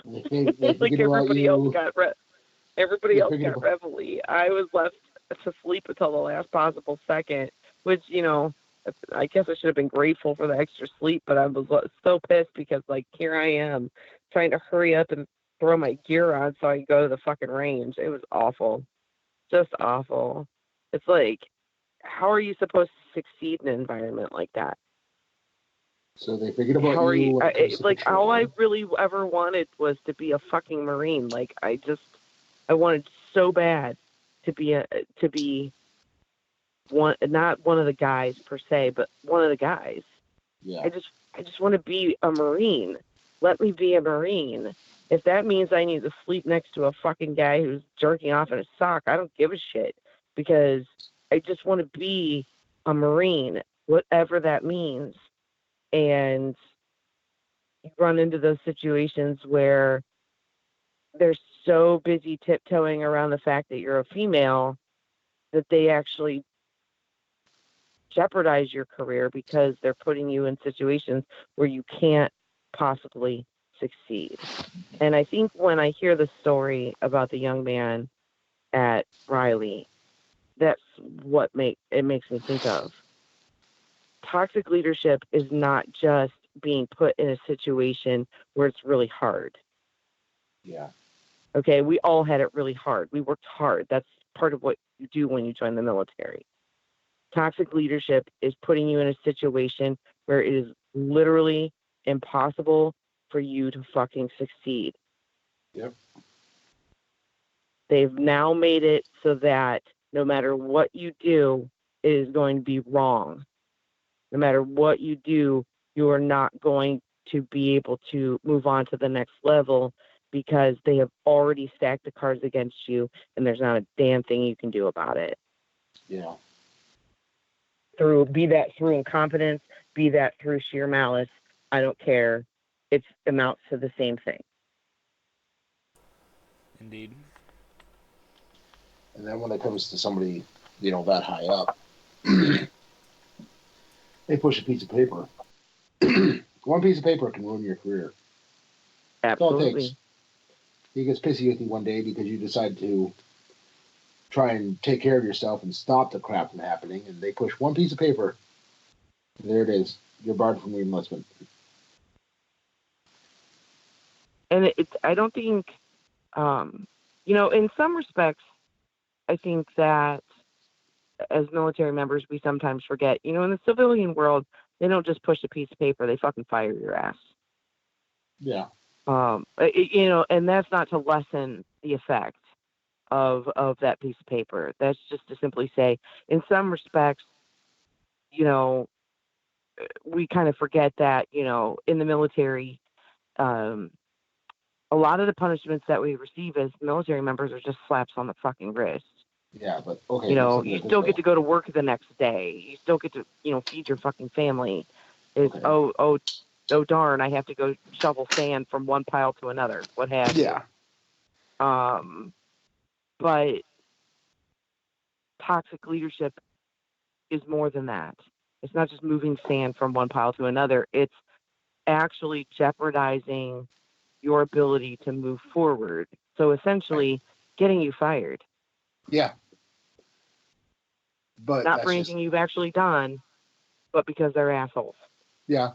They Like everybody else got about reveille. I was left to sleep until the last possible second, which, I guess I should have been grateful for the extra sleep, but I was so pissed because, like, here I am trying to hurry up and throw my gear on so I can go to the fucking range. It was awful. Just awful. It's like, how are you supposed to succeed in an environment like that? So they figured about How are you? you when it comes to Like, all I patrol. really ever wanted was to be a fucking Marine. Like, I wanted so bad to be one, not one of the guys per se, but one of the guys. Yeah. I just want to be a Marine. Let me be a Marine. If that means I need to sleep next to a fucking guy who's jerking off in a sock, I don't give a shit, because I just want to be a Marine, whatever that means. And you run into those situations where they're so busy tiptoeing around the fact that you're a female that they actually jeopardize your career because they're putting you in situations where you can't possibly succeed. And I think when I hear the story about the young man at Riley, that's what makes me think of. Toxic leadership is not just being put in a situation where it's really hard. Yeah. Okay, we all had it really hard. We worked hard. That's part of what you do when you join the military. Toxic leadership is putting you in a situation where it is literally impossible for you to fucking succeed. Yep. They've now made it so that no matter what you do, it is going to be wrong. No matter what you do, you are not going to be able to move on to the next level because they have already stacked the cards against you, and there's not a damn thing you can do about it. Yeah. Be that through incompetence, be that through sheer malice, I don't care. It amounts to the same thing. Indeed. And then when it comes to somebody, that high up, they push a piece of paper. One piece of paper can ruin your career. That's all it takes. Absolutely. He gets pissy with you one day because you decide to try and take care of yourself and stop the crap from happening, and they push one piece of paper. There it is. You're barred from reenlistment. And I don't think, in some respects, I think that as military members, we sometimes forget, in the civilian world, they don't just push a piece of paper, they fucking fire your ass. Yeah. And that's not to lessen the effect of that piece of paper. That's just to simply say, in some respects, we kind of forget that, in the military, a lot of the punishments that we receive as military members are just slaps on the fucking wrist. Yeah, but okay. You still get to go to work the next day. You still get to, feed your fucking family. Okay. Oh darn, I have to go shovel sand from one pile to another. What have you? But toxic leadership is more than that. It's not just moving sand from one pile to another. It's actually jeopardizing your ability to move forward. So essentially, getting you fired. Yeah. But not for anything you've actually done, but because they're assholes. Yeah.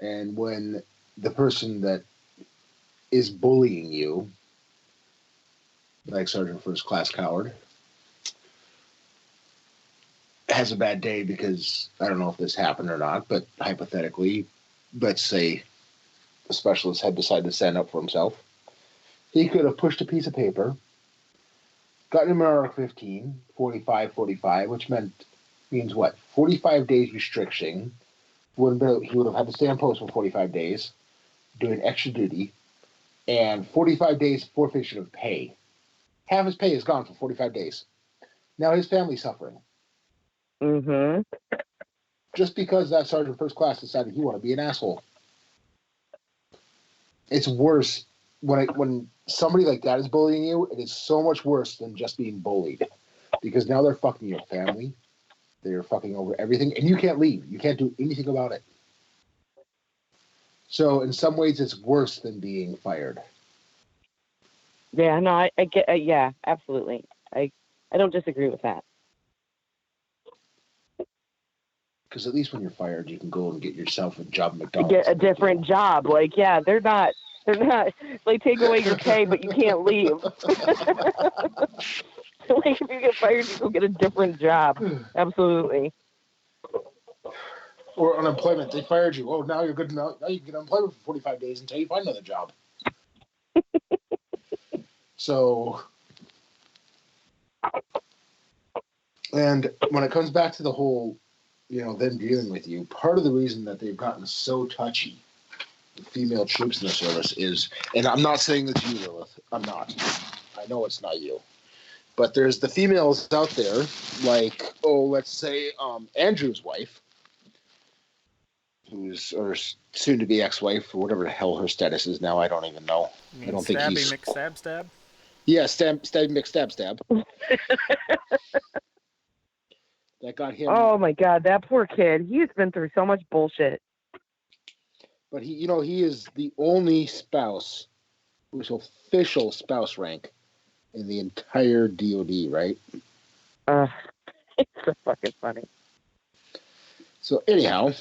And when the person that is bullying you, like Sergeant First Class Coward, has a bad day because I don't know if this happened or not, but hypothetically, let's say the specialist had decided to stand up for himself. He could have pushed a piece of paper, gotten him an Article 15, 45, which means what? 45 days restriction. He would have had to stay on post for 45 days, doing extra duty, and 45 days forfeiture of pay. Half his pay is gone for 45 days. Now his family's suffering. Mm-hmm. Just because that Sergeant First Class decided he wanted to be an asshole. It's worse when somebody like that is bullying you. It is so much worse than just being bullied, because now they're fucking your family. They're fucking over everything, and you can't leave. You can't do anything about it. So in some ways, it's worse than being fired. Yeah, no, I get. Yeah, absolutely. I don't disagree with that. Because at least when you're fired, you can go and get yourself a job at McDonald's. Get a different job. Like, yeah, they're not. Like, take away your pay, but you can't leave. Like, if you get fired, you go get a different job. Absolutely. Or unemployment. They fired you. Oh, now you're good. Now you can get unemployment for 45 days until you find another job. So, and when it comes back to the whole, them dealing with you, part of the reason that they've gotten so touchy, the female troops in the service, is, and I'm not saying that's you, Lilith. I'm not. I know it's not you. But there's the females out there, like, let's say Andrew's wife, or soon-to-be ex-wife, or whatever the hell her status is now. I don't even know. You mean I don't think he's... McStab? Yeah, stab, McStab. That got him... Oh, my God, that poor kid. He's been through so much bullshit. But he is the only spouse who's official spouse rank in the entire DOD, right? It's so fucking funny. So anyhow,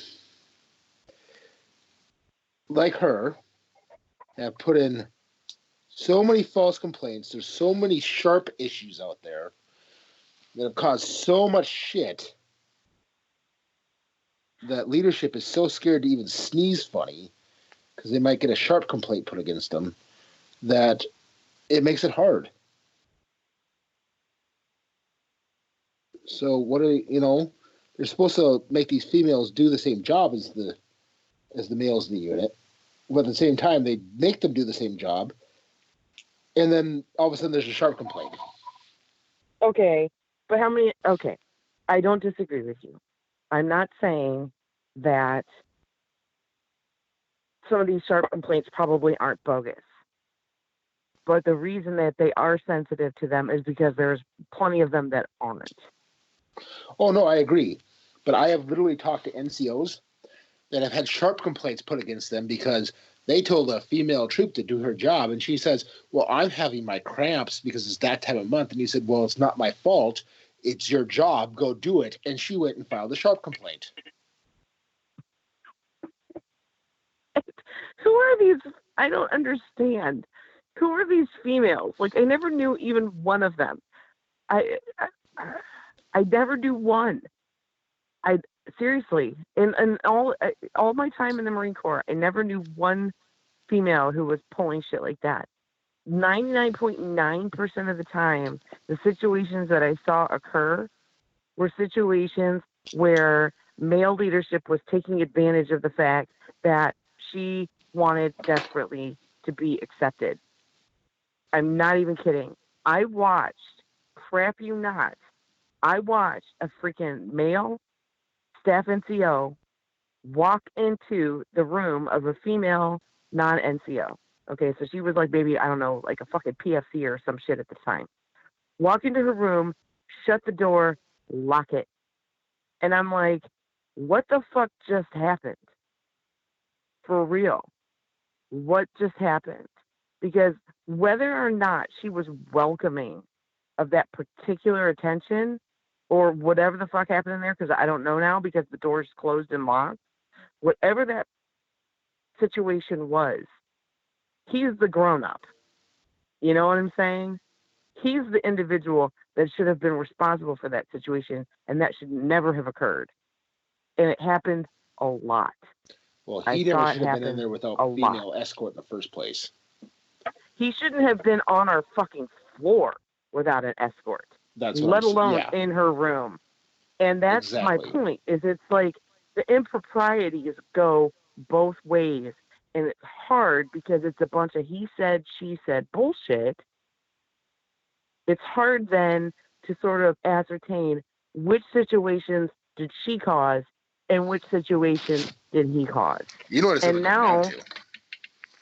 like her, have put in so many false complaints. There's so many sharp issues out there that have caused so much shit that leadership is so scared to even sneeze funny because they might get a sharp complaint put against them that it makes it hard. So what are they're supposed to make these females do the same job as the males in the unit, but at the same time they make them do the same job, and then all of a sudden there's a sharp complaint. Okay, but how many? Okay, I don't disagree with you. I'm not saying that some of these sharp complaints probably aren't bogus. But the reason that they are sensitive to them is because there's plenty of them that aren't. Oh no, I agree. But I have literally talked to NCOs that have had sharp complaints put against them because they told a female troop to do her job, and she says, "Well, I'm having my cramps because it's that time of month." And he said, "Well, it's not my fault. It's your job. Go do it." And she went and filed a sharp complaint. Who are these? I don't understand. Who are these females? Like, I never knew even one of them. I never knew one. I seriously, in all my time in the Marine Corps, I never knew one female who was pulling shit like that. 99.9% of the time, the situations that I saw occur were situations where male leadership was taking advantage of the fact that she wanted desperately to be accepted. I'm not even kidding. I watched, crap you not, I watched a freaking male staff NCO walk into the room of a female non-NCO. Okay, so she was like maybe, I don't know, like a fucking PFC or some shit at the time. Walk into her room, shut the door, lock it. And I'm like, what the fuck just happened? For real. What just happened? Because whether or not she was welcoming of that particular attention or whatever the fuck happened in there, because I don't know now because the door's closed and locked, whatever that situation was, he's the grown up. You know what I'm saying? He's the individual that should have been responsible for that situation, and that should never have occurred. And it happened a lot. Well, I he never saw it should have been in happen there without a female lot. escort in the first place. He shouldn't have been on our fucking floor without an escort, That's what let alone yeah, in her room. And that's my exactly. point, is it's like the improprieties go both ways. And it's hard because it's a bunch of he said, she said bullshit. It's hard then to sort of ascertain which situations did she cause and which situations did he cause. You know what it's And going to come down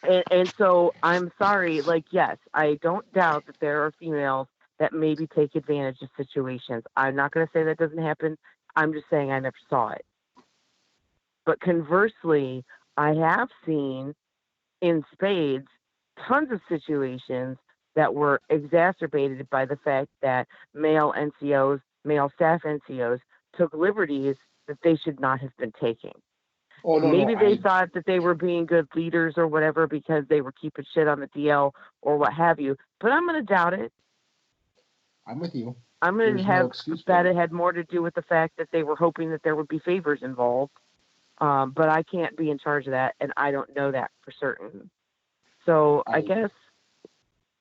now, to. and so I'm sorry, like, yes, I don't doubt that there are females that maybe take advantage of situations. I'm not going to say that doesn't happen. I'm just saying I never saw it. But conversely, I have seen in spades tons of situations that were exacerbated by the fact that male NCOs, male staff NCOs, took liberties that they should not have been taking. Oh, no, Maybe no, they thought that they were being good leaders or whatever because they were keeping shit on the DL or what have you, but I'm going to doubt it. I'm with you. I'm going to have that it had more to do with the fact that they were hoping that there would be favors involved. But I can't be in charge of that, and I don't know that for certain. So I guess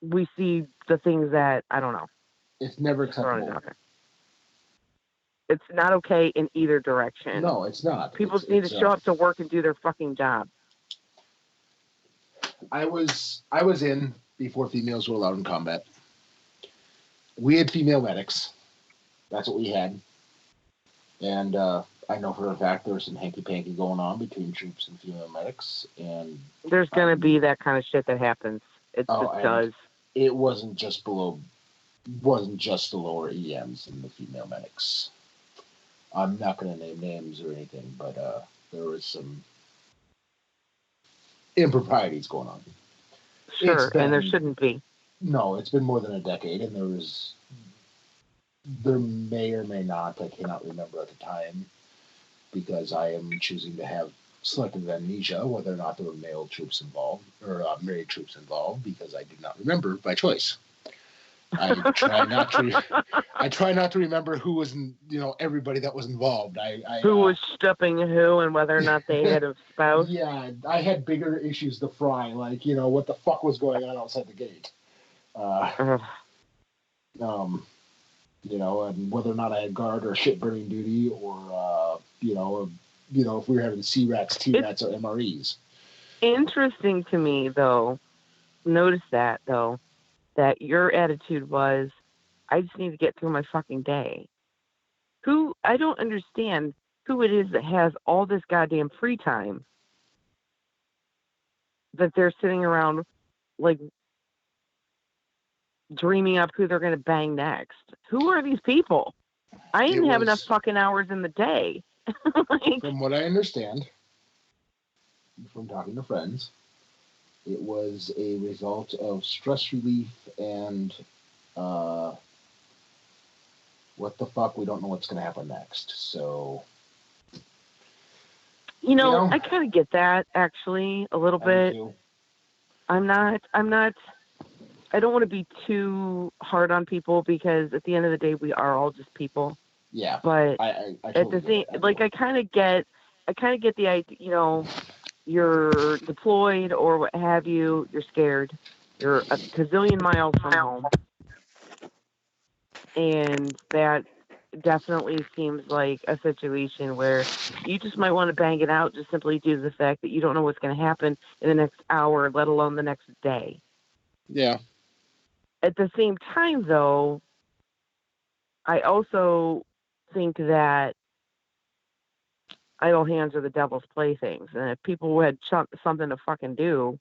we see the things that, I don't know. It's never acceptable. It's not okay in either direction. No, it's not. People need to show up to work and do their fucking job. I was in before females were allowed in combat. We had female medics. That's what we had. And I know for a fact there was some hanky-panky going on between troops and female medics. And there's going to be that kind of shit that happens. It just does. It wasn't just the lower EMs and the female medics. I'm not going to name names or anything, but there was some improprieties going on. Sure, and there shouldn't be. No, it's been more than a decade, and there may or may not, I cannot remember at the time, because I am choosing to have selective amnesia, whether or not there were male troops involved, or married troops involved, because I do not remember by choice. I try not to remember who was, everybody that was involved. Who was stepping who and whether or not they had a spouse. Yeah, I had bigger issues to fry, like, what the fuck was going on outside the gate. and whether or not I had guard or shit burning duty, or if we were having C-rats, T-rats, or MREs. Interesting to me, though. Notice that, though, that your attitude was, I just need to get through my fucking day. I don't understand who it is that has all this goddamn free time that they're sitting around, like, dreaming up who they're going to bang next. Who are these people? I didn't have enough fucking hours in the day. From what I understand, from talking to friends, it was a result of stress relief and what the fuck, we don't know what's going to happen next. So, I kind of get that, actually, a little bit. I don't want to be too hard on people, because at the end of the day, we are all just people. Yeah. But I at the same, like, I kind of get the idea, you're deployed or what have you, you're scared, you're a gazillion miles from home. And that definitely seems like a situation where you just might want to bang it out, just simply due to the fact that you don't know what's going to happen in the next hour, let alone the next day. Yeah. At the same time, though, I also think that idle hands are the devil's playthings. And if people had something to fucking do,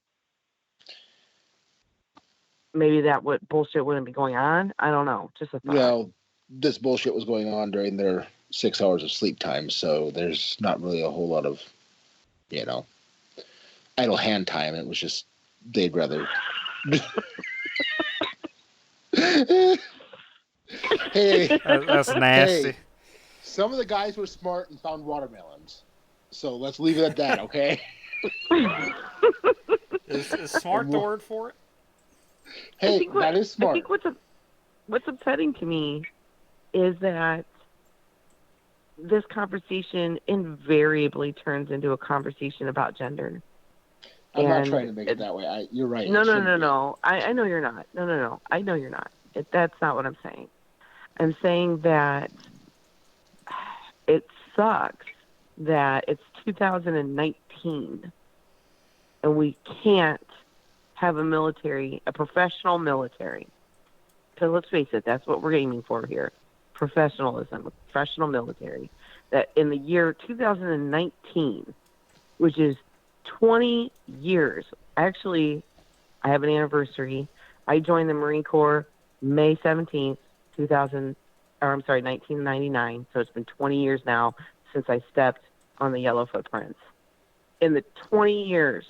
maybe bullshit wouldn't be going on. I don't know. Just a thought. Well, this bullshit was going on during their 6 hours of sleep time, so there's not really a whole lot of, idle hand time. It was just they'd rather. Hey, that's nasty. Hey, some of the guys were smart and found watermelons, so let's leave it at that, okay? Is smart the word for it? Hey, that is smart. I think what's upsetting to me is that this conversation invariably turns into a conversation about gender. I'm not trying to make it that way. You're right. No. I know you're not. No. I know you're not. That's not what I'm saying. I'm saying that it sucks that it's 2019 and we can't have a professional military. Because let's face it, that's what we're aiming for here. Professionalism, professional military. That in the year 2019, which is 20 years. Actually, I have an anniversary. I joined the Marine Corps May 17th, 1999. So it's been 20 years now since I stepped on the yellow footprints. In the 20 years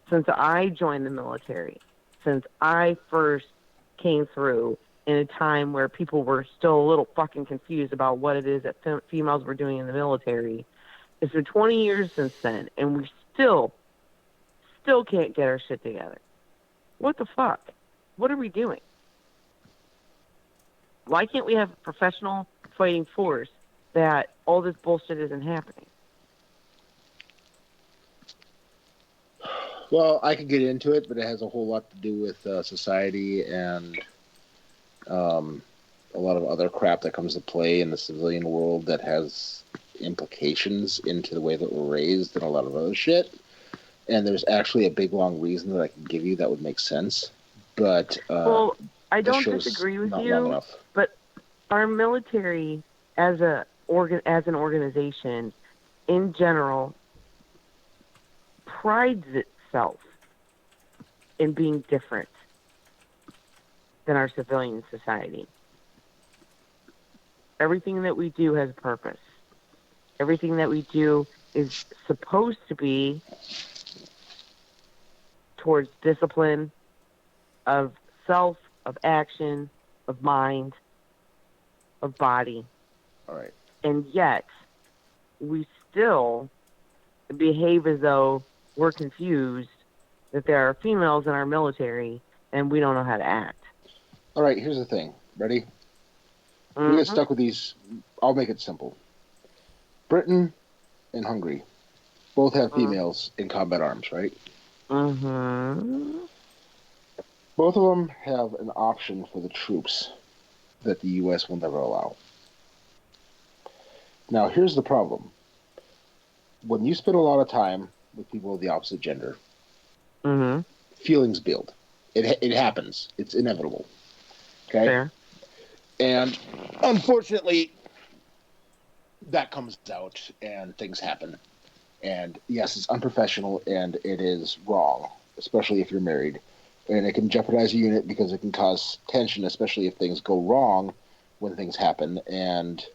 since I joined the military, since I first came through in a time where people were still a little fucking confused about what it is that females were doing in the military, it's been 20 years since then, and we still can't get our shit together. What the fuck? What are we doing? Why can't we have a professional fighting force that all this bullshit isn't happening? Well, I could get into it, but it has a whole lot to do with society and a lot of other crap that comes to play in the civilian world that has implications into the way that we're raised and a lot of other shit. And there's actually a big, long reason that I can give you that would make sense. But well, I don't disagree with you, but our military as an organization in general prides itself in being different than our civilian society. Everything that we do has a purpose. Everything that we do is supposed to be towards discipline of self, of action, of mind, of body. All right. And yet, we still behave as though we're confused that there are females in our military and we don't know how to act. All right, here's the thing. Ready? We get stuck with these. I'll make it simple. Britain and Hungary both have females in combat arms, right? Mm-hmm. Both of them have an option for the troops that the U.S. will never allow. Now, here's the problem. When you spend a lot of time with people of the opposite gender, Mm-hmm. feelings build. It happens. It's inevitable. Okay? Fair. And unfortunately, that comes out and things happen. And yes, it's unprofessional and it is wrong, especially if you're married. And it can jeopardize a unit because it can cause tension, especially if things go wrong when things happen and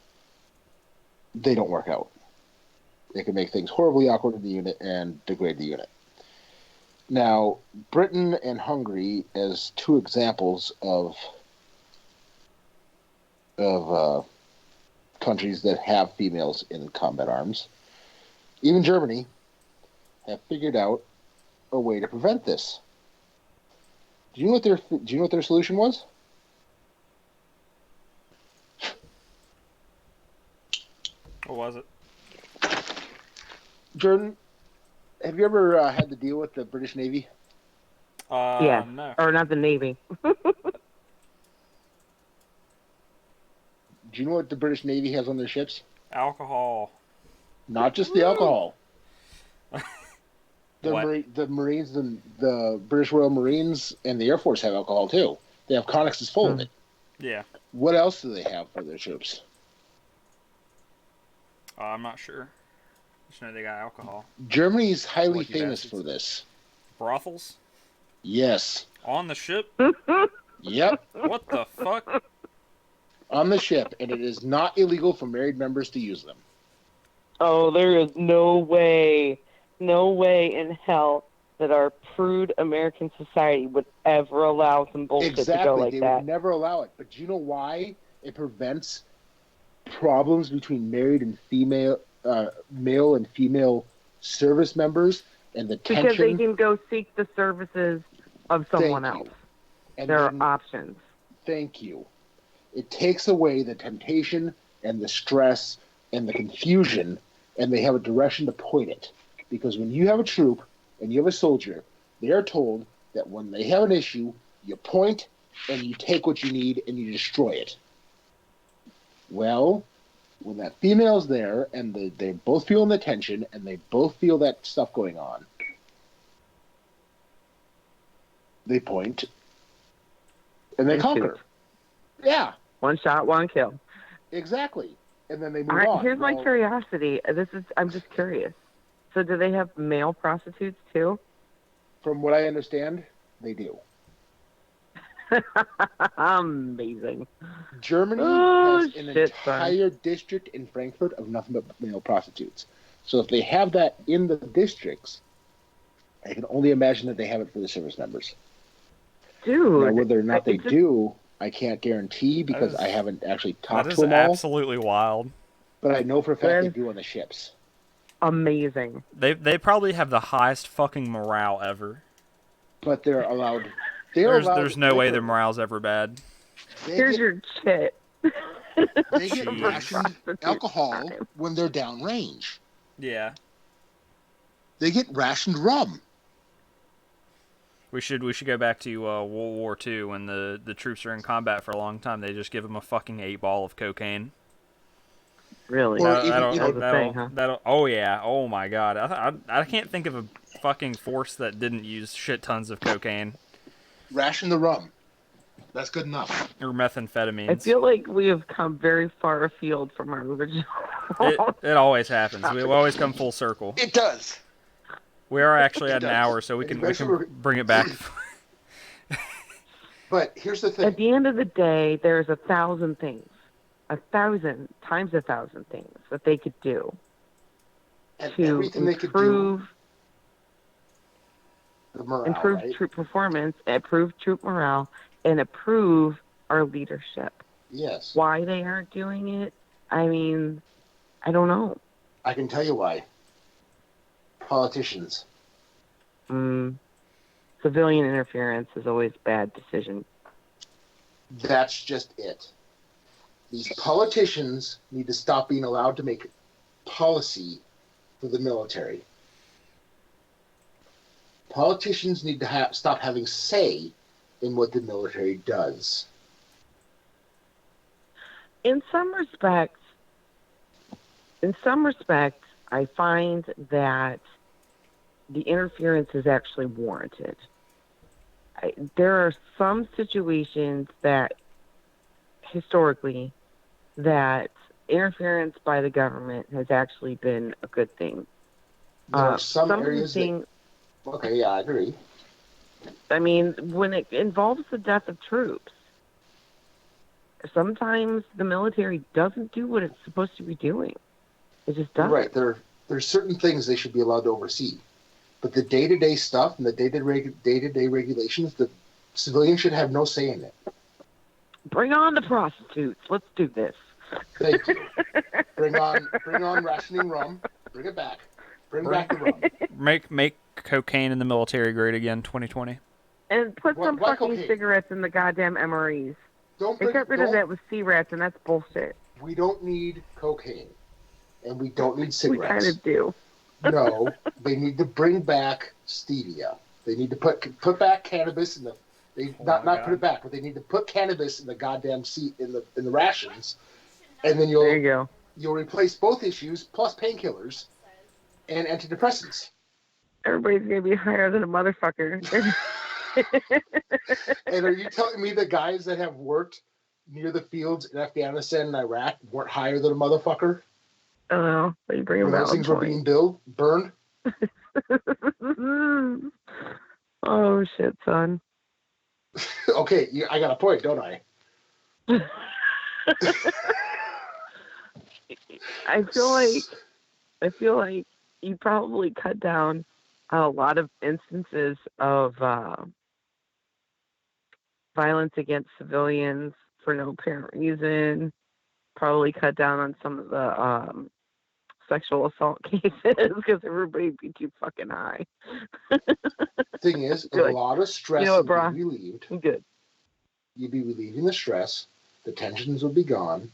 they don't work out. It can make things horribly awkward in the unit and degrade the unit. Now, Britain and Hungary as two examples of countries that have females in combat arms. Even Germany have figured out a way to prevent this. Do you know what their solution was? What was it? Jordan, have you ever had to deal with the British Navy? Yeah. No. Or not the Navy. Do you know what the British Navy has on their ships? Alcohol. Not just the alcohol. What? The Marines, the British Royal Marines, and the Air Force have alcohol too. They have connexes full of it. Yeah. What else do they have for their troops? I'm not sure. Just know they got alcohol. Germany's highly Lucky famous bastards. for this. Brothels? Yes. On the ship? Yep. What the fuck? On the ship, and it is not illegal for married members to use them. Oh, there is no way in hell that our prude American society would ever allow some bullshit to go like They that. would never allow it. But do you know why? It prevents problems between married and female, male and female service members, and the tension. Because they can go seek the services of someone Thank else. you. And There then, are options. Thank you. It takes away the temptation and the stress and the confusion, and they have a direction to point it. Because when you have a troop and you have a soldier, they are told that when they have an issue, you point and you take what you need and you destroy it. Well, when that female's there and they're both feeling the tension and they both feel that stuff going on, they point and they conquer. Shoot. Yeah. One shot, one kill. Exactly. And then they move on. Here's my curiosity. I'm just curious. So do they have male prostitutes too? From what I understand, they do. Amazing. Germany has an entire district in Frankfurt of nothing but male prostitutes. So if they have that in the districts, I can only imagine that they have it for the service members. Dude. Now, whether or not they do, I can't guarantee because I haven't actually talked to them all. That is absolutely wild. But I know for a fact they do on the ships. Amazing. They probably have the highest fucking morale ever. But they're allowed. There's no way their morale's ever bad. Here's your chit. They get rationed alcohol when they're downrange. Yeah. They get rationed rum. We should go back to World War II when the troops are in combat for a long time. They just give them a fucking 8-ball of cocaine. Really? Oh yeah. Oh my god. I can't think of a fucking force that didn't use shit tons of cocaine. Ration the rum. That's good enough. Or methamphetamines. I feel like we have come very far afield from our original. It always happens. We always come full circle. It does. We are actually at an hour, so we can bring it back. But here's the thing. At the end of the day, there's 1,000 things. 1,000 times 1,000 things that they could do to improve troop performance, improve troop morale, and improve our leadership. Yes. Why they aren't doing it, I mean, I don't know. I can tell you why. Politicians. Civilian interference is always a bad decision. That's just it. These politicians need to stop being allowed to make policy for the military. Politicians need to stop having say in what the military does. in some respects, I find that the interference is actually warranted. There are some situations that historically that interference by the government has actually been a good thing. There are some Some of the areas that, things, okay, yeah, I agree. I mean, when it involves the death of troops, sometimes the military doesn't do what it's supposed to be doing. It just You're right. doesn't. There's certain things they should be allowed to oversee, but the day-to-day stuff and the day-to-day regulations, the civilians should have no say in it. Bring on the prostitutes. Let's do this. Thank you. Bring on rationing rum. Bring it back. Bring back the rum. Make cocaine in the military great again, 2020. And put some Why fucking cocaine? cigarettes in the goddamn MREs. Don't They bring. got rid of that with C-rats, and that's bullshit. We don't need cocaine, and we don't need We cigarettes. kind of do. No, they need to bring back stevia. They need to put back cannabis in the. They not put it back, but they need to put cannabis in the goddamn in the rations, and then There you go. you'll replace both issues plus painkillers and antidepressants. Everybody's gonna be higher than a motherfucker. And are you telling me the guys that have worked near the fields in Afghanistan and Iraq weren't higher than a motherfucker? I don't know. But you bring a When those valid things were point. being burned? Oh shit, son. Okay, I got a point, don't I? I feel like you probably cut down on a lot of instances of violence against civilians for no apparent reason. Probably cut down on some of the sexual assault cases because everybody'd be too fucking high. Thing is, a Like, lot of stress you know what, would brah? be relieved. I'm good. You'd be relieving the stress. The tensions would be gone.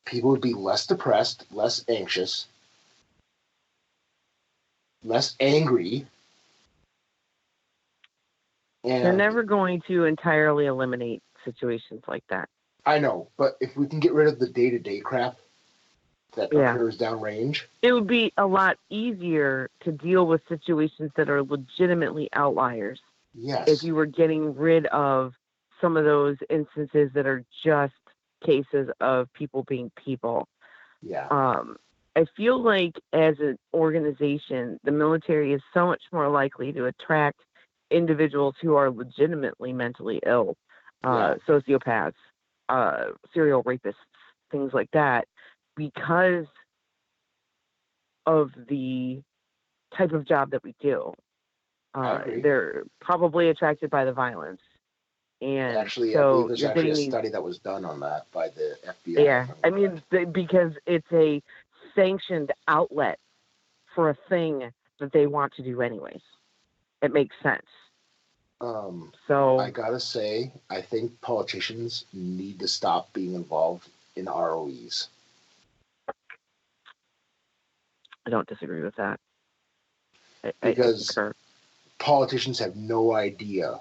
People would be less depressed, less anxious, less angry. They're And never going to entirely eliminate situations like that. I know, but if we can get rid of the day-to-day crap that occurs downrange, it would be a lot easier to deal with situations that are legitimately outliers. yes. If you were getting rid of some of those instances that are just cases of people being people. Yeah. I feel like as an organization, the military is so much more likely to attract individuals who are legitimately mentally ill, sociopaths, serial rapists, things like that, because of the type of job that we do. They're probably attracted by the violence. And actually, so I believe there's you're actually a getting study that was done on that by the FBI. Yeah, I mean, because it's a sanctioned outlet for a thing that they want to do anyways. It makes sense. So I gotta say, I think politicians need to stop being involved in ROEs. I don't disagree with that. Because politicians have no idea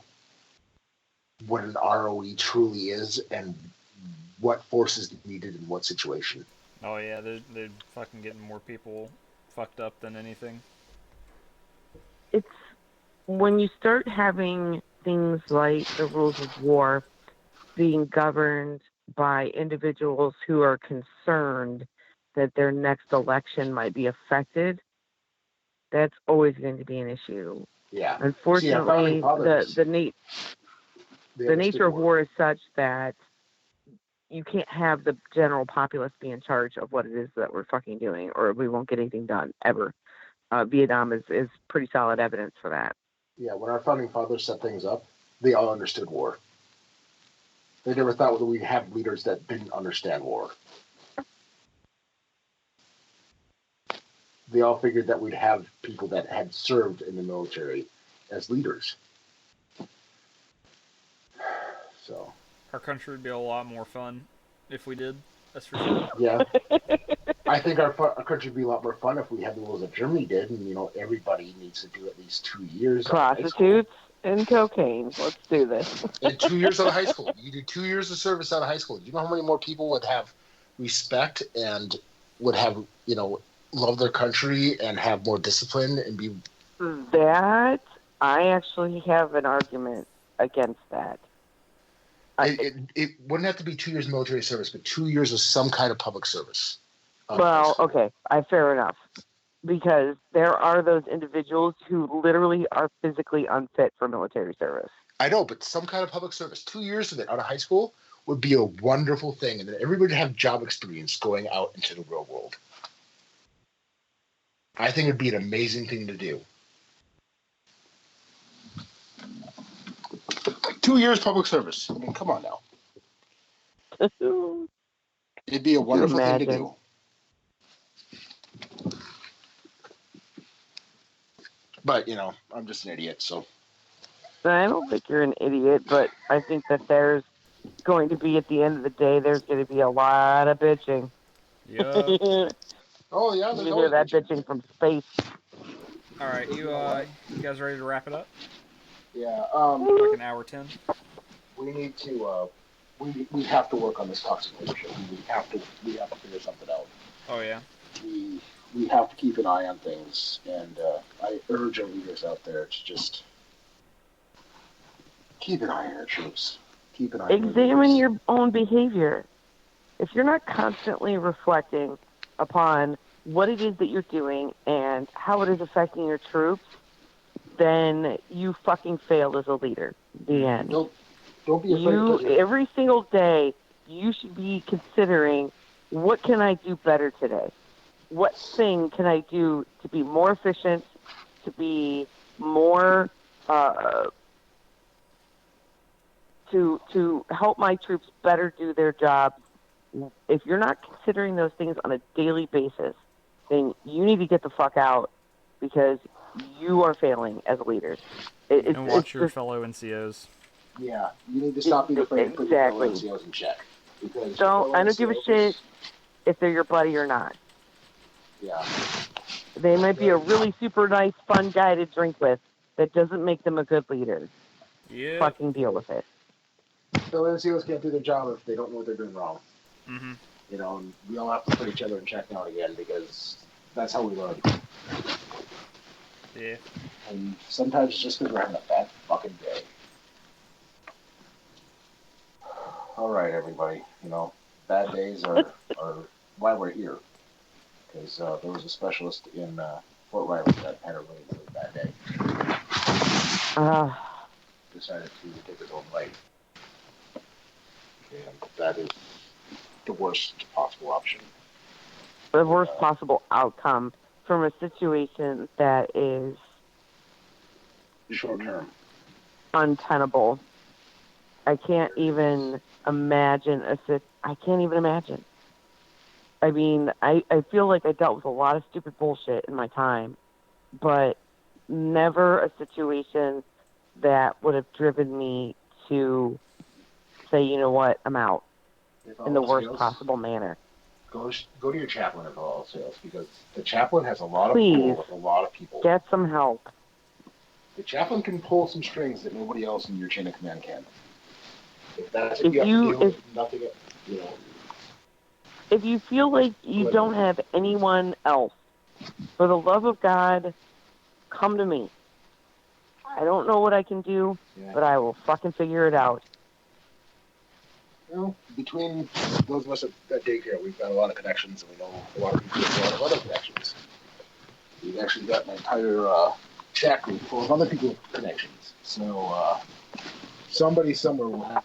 what an ROE truly is and what force is needed in what situation. Oh yeah, they're fucking getting more people fucked up than anything. It's when you start having things like the rules of war being governed by individuals who are concerned that their next election might be affected, that's always going to be an issue. Yeah. Unfortunately, the nature of war is such that you can't have the general populace be in charge of what it is that we're fucking doing, or we won't get anything done ever. Vietnam is pretty solid evidence for that. Yeah, when our founding fathers set things up, they all understood war. They never thought that we'd have leaders that didn't understand war. They all figured that we'd have people that had served in the military as leaders. So our country would be a lot more fun if we did. That's for sure. Yeah. I think our country would be a lot more fun if we had the rules that Germany did, and everybody needs to do at least 2 years. Prostitutes. And cocaine. Let's do this. And 2 years out of high school. You did 2 years of service out of high school. Do you know how many more people would have respect and would have, love their country and have more discipline and be. That, I actually have an argument against that. It wouldn't have to be 2 years military service, but 2 years of some kind of public service. Well, okay, fair enough. Because there are those individuals who literally are physically unfit for military service. I know, but some kind of public service. 2 years of it out of high school would be a wonderful thing, and then everybody would have job experience going out into the real world. I think it'd be an amazing thing to do. 2 years public service. I mean, come on now. It'd be a wonderful thing to do. But, I'm just an idiot, so. I don't think you're an idiot, but I think that there's going to be, at the end of the day, there's going to be a lot of bitching. Yeah. Oh, yeah. You hear that bitching from space. All right, you guys ready to wrap it up? Yeah. Like an hour 10. We need to. We have to work on this toxic leadership. We have to figure something out. Oh yeah. We have to keep an eye on things, and I urge our leaders out there to just keep an eye on our troops. Keep an eye. Examine your own behavior. If you're not constantly reflecting upon what it is that you're doing and how it is affecting your troops, then you fucking failed as a leader. The end. Don't be afraid. Every single day, you should be considering, what can I do better today? What thing can I do to be more efficient, to be more, to help my troops better do their jobs? If you're not considering those things on a daily basis, then you need to get the fuck out, because you are failing as leaders. And watch your fellow NCOs. Yeah, you need to stop being afraid to put your fellow NCOs in check. Because I don't give a shit if they're your buddy or not. Yeah. They might be a really super nice, fun guy to drink with. That doesn't make them a good leader. Yeah. Fucking deal with it. Fellow NCOs can't do their job if they don't know what they're doing wrong. Mm-hmm. And we all have to put each other in check now and again, because that's how we learn. Yeah. And sometimes it's just because we're having a bad fucking day. All right, everybody. Bad days are why we're here. Because there was a specialist in Fort Riley that had a really, really bad day. Decided to take his own life. And that is the worst possible option. The worst possible outcome from a situation that is short term, untenable. I can't even imagine I can't even imagine. I mean, I feel like I dealt with a lot of stupid bullshit in my time, but never a situation that would have driven me to say, you know what, I'm out in the worst possible manner. Go to your chaplain if all else fails, because the chaplain has a lot of pull with a lot of people. Get some help. The chaplain can pull some strings that nobody else in your chain of command can. If that's if you feel like you don't have anyone else, for the love of God, come to me. I don't know what I can do, but I will fucking figure it out. Between those of us at Daycare, we've got a lot of connections, and we know a lot of people with a lot of other connections. We've actually got an entire chat group full of other people with connections. So somebody somewhere will have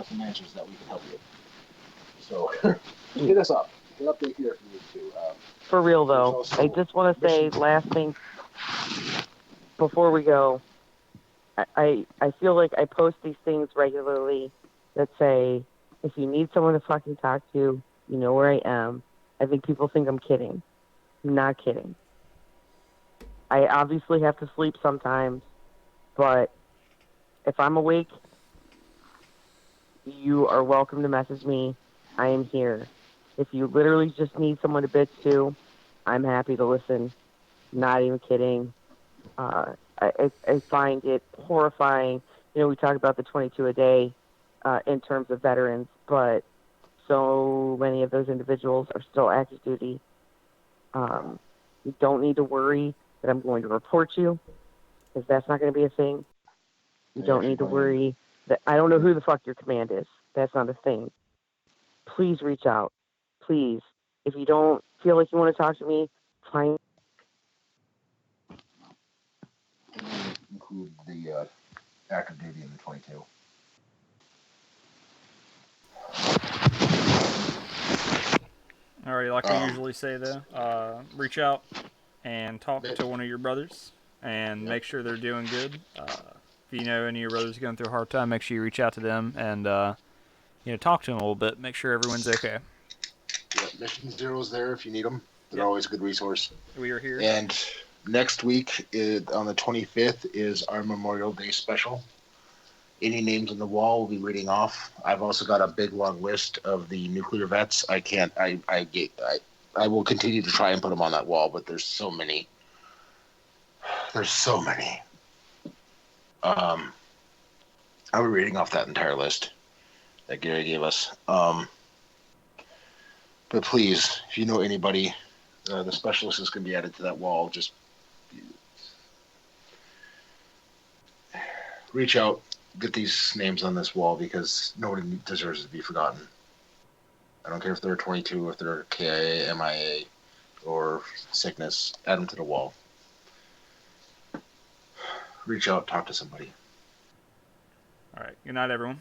some answers that we can help you with. So hit us up. Hit up Daycare if you need to. For real, though, I just want to say, last thing before we go, I feel like I post these things regularly that say, if you need someone to fucking talk to, you know where I am. I think people think I'm kidding. I'm not kidding. I obviously have to sleep sometimes, but if I'm awake, you are welcome to message me. I am here. If you literally just need someone to bitch to, I'm happy to listen. Not even kidding. I find it horrifying. We talk about the 22 a day in terms of veterans, but so many of those individuals are still active duty. You don't need to worry that I'm going to report you, because that's not going to be a thing. You don't need to worry that I don't know who the fuck your command is. That's not a thing. Please reach out. Please. If you don't feel like you want to talk to me, fine. Include the active duty in the 22. Alrighty, like I usually say though, reach out and talk to one of your brothers and make sure they're doing good. If you know any of your brothers going through a hard time, make sure you reach out to them and talk to them a little bit. Make sure everyone's okay. Yeah, Mission Zero's there if you need them. They're always a good resource. We are here. And next week, on the 25th, is our Memorial Day special. Any names on the wall will be reading off. I've also got a big long list of the nuclear vets. I will continue to try and put them on that wall, but there's so many. There's so many. I'll be reading off that entire list that Gary gave us. But please, if you know anybody, the specialist is going to be added to that wall. Just reach out, get these names on this wall, because nobody deserves to be forgotten. I don't care if they're 22, if they're KIA, MIA, or sickness. Add them to the wall. Reach out, talk to somebody. All right. Good night, everyone.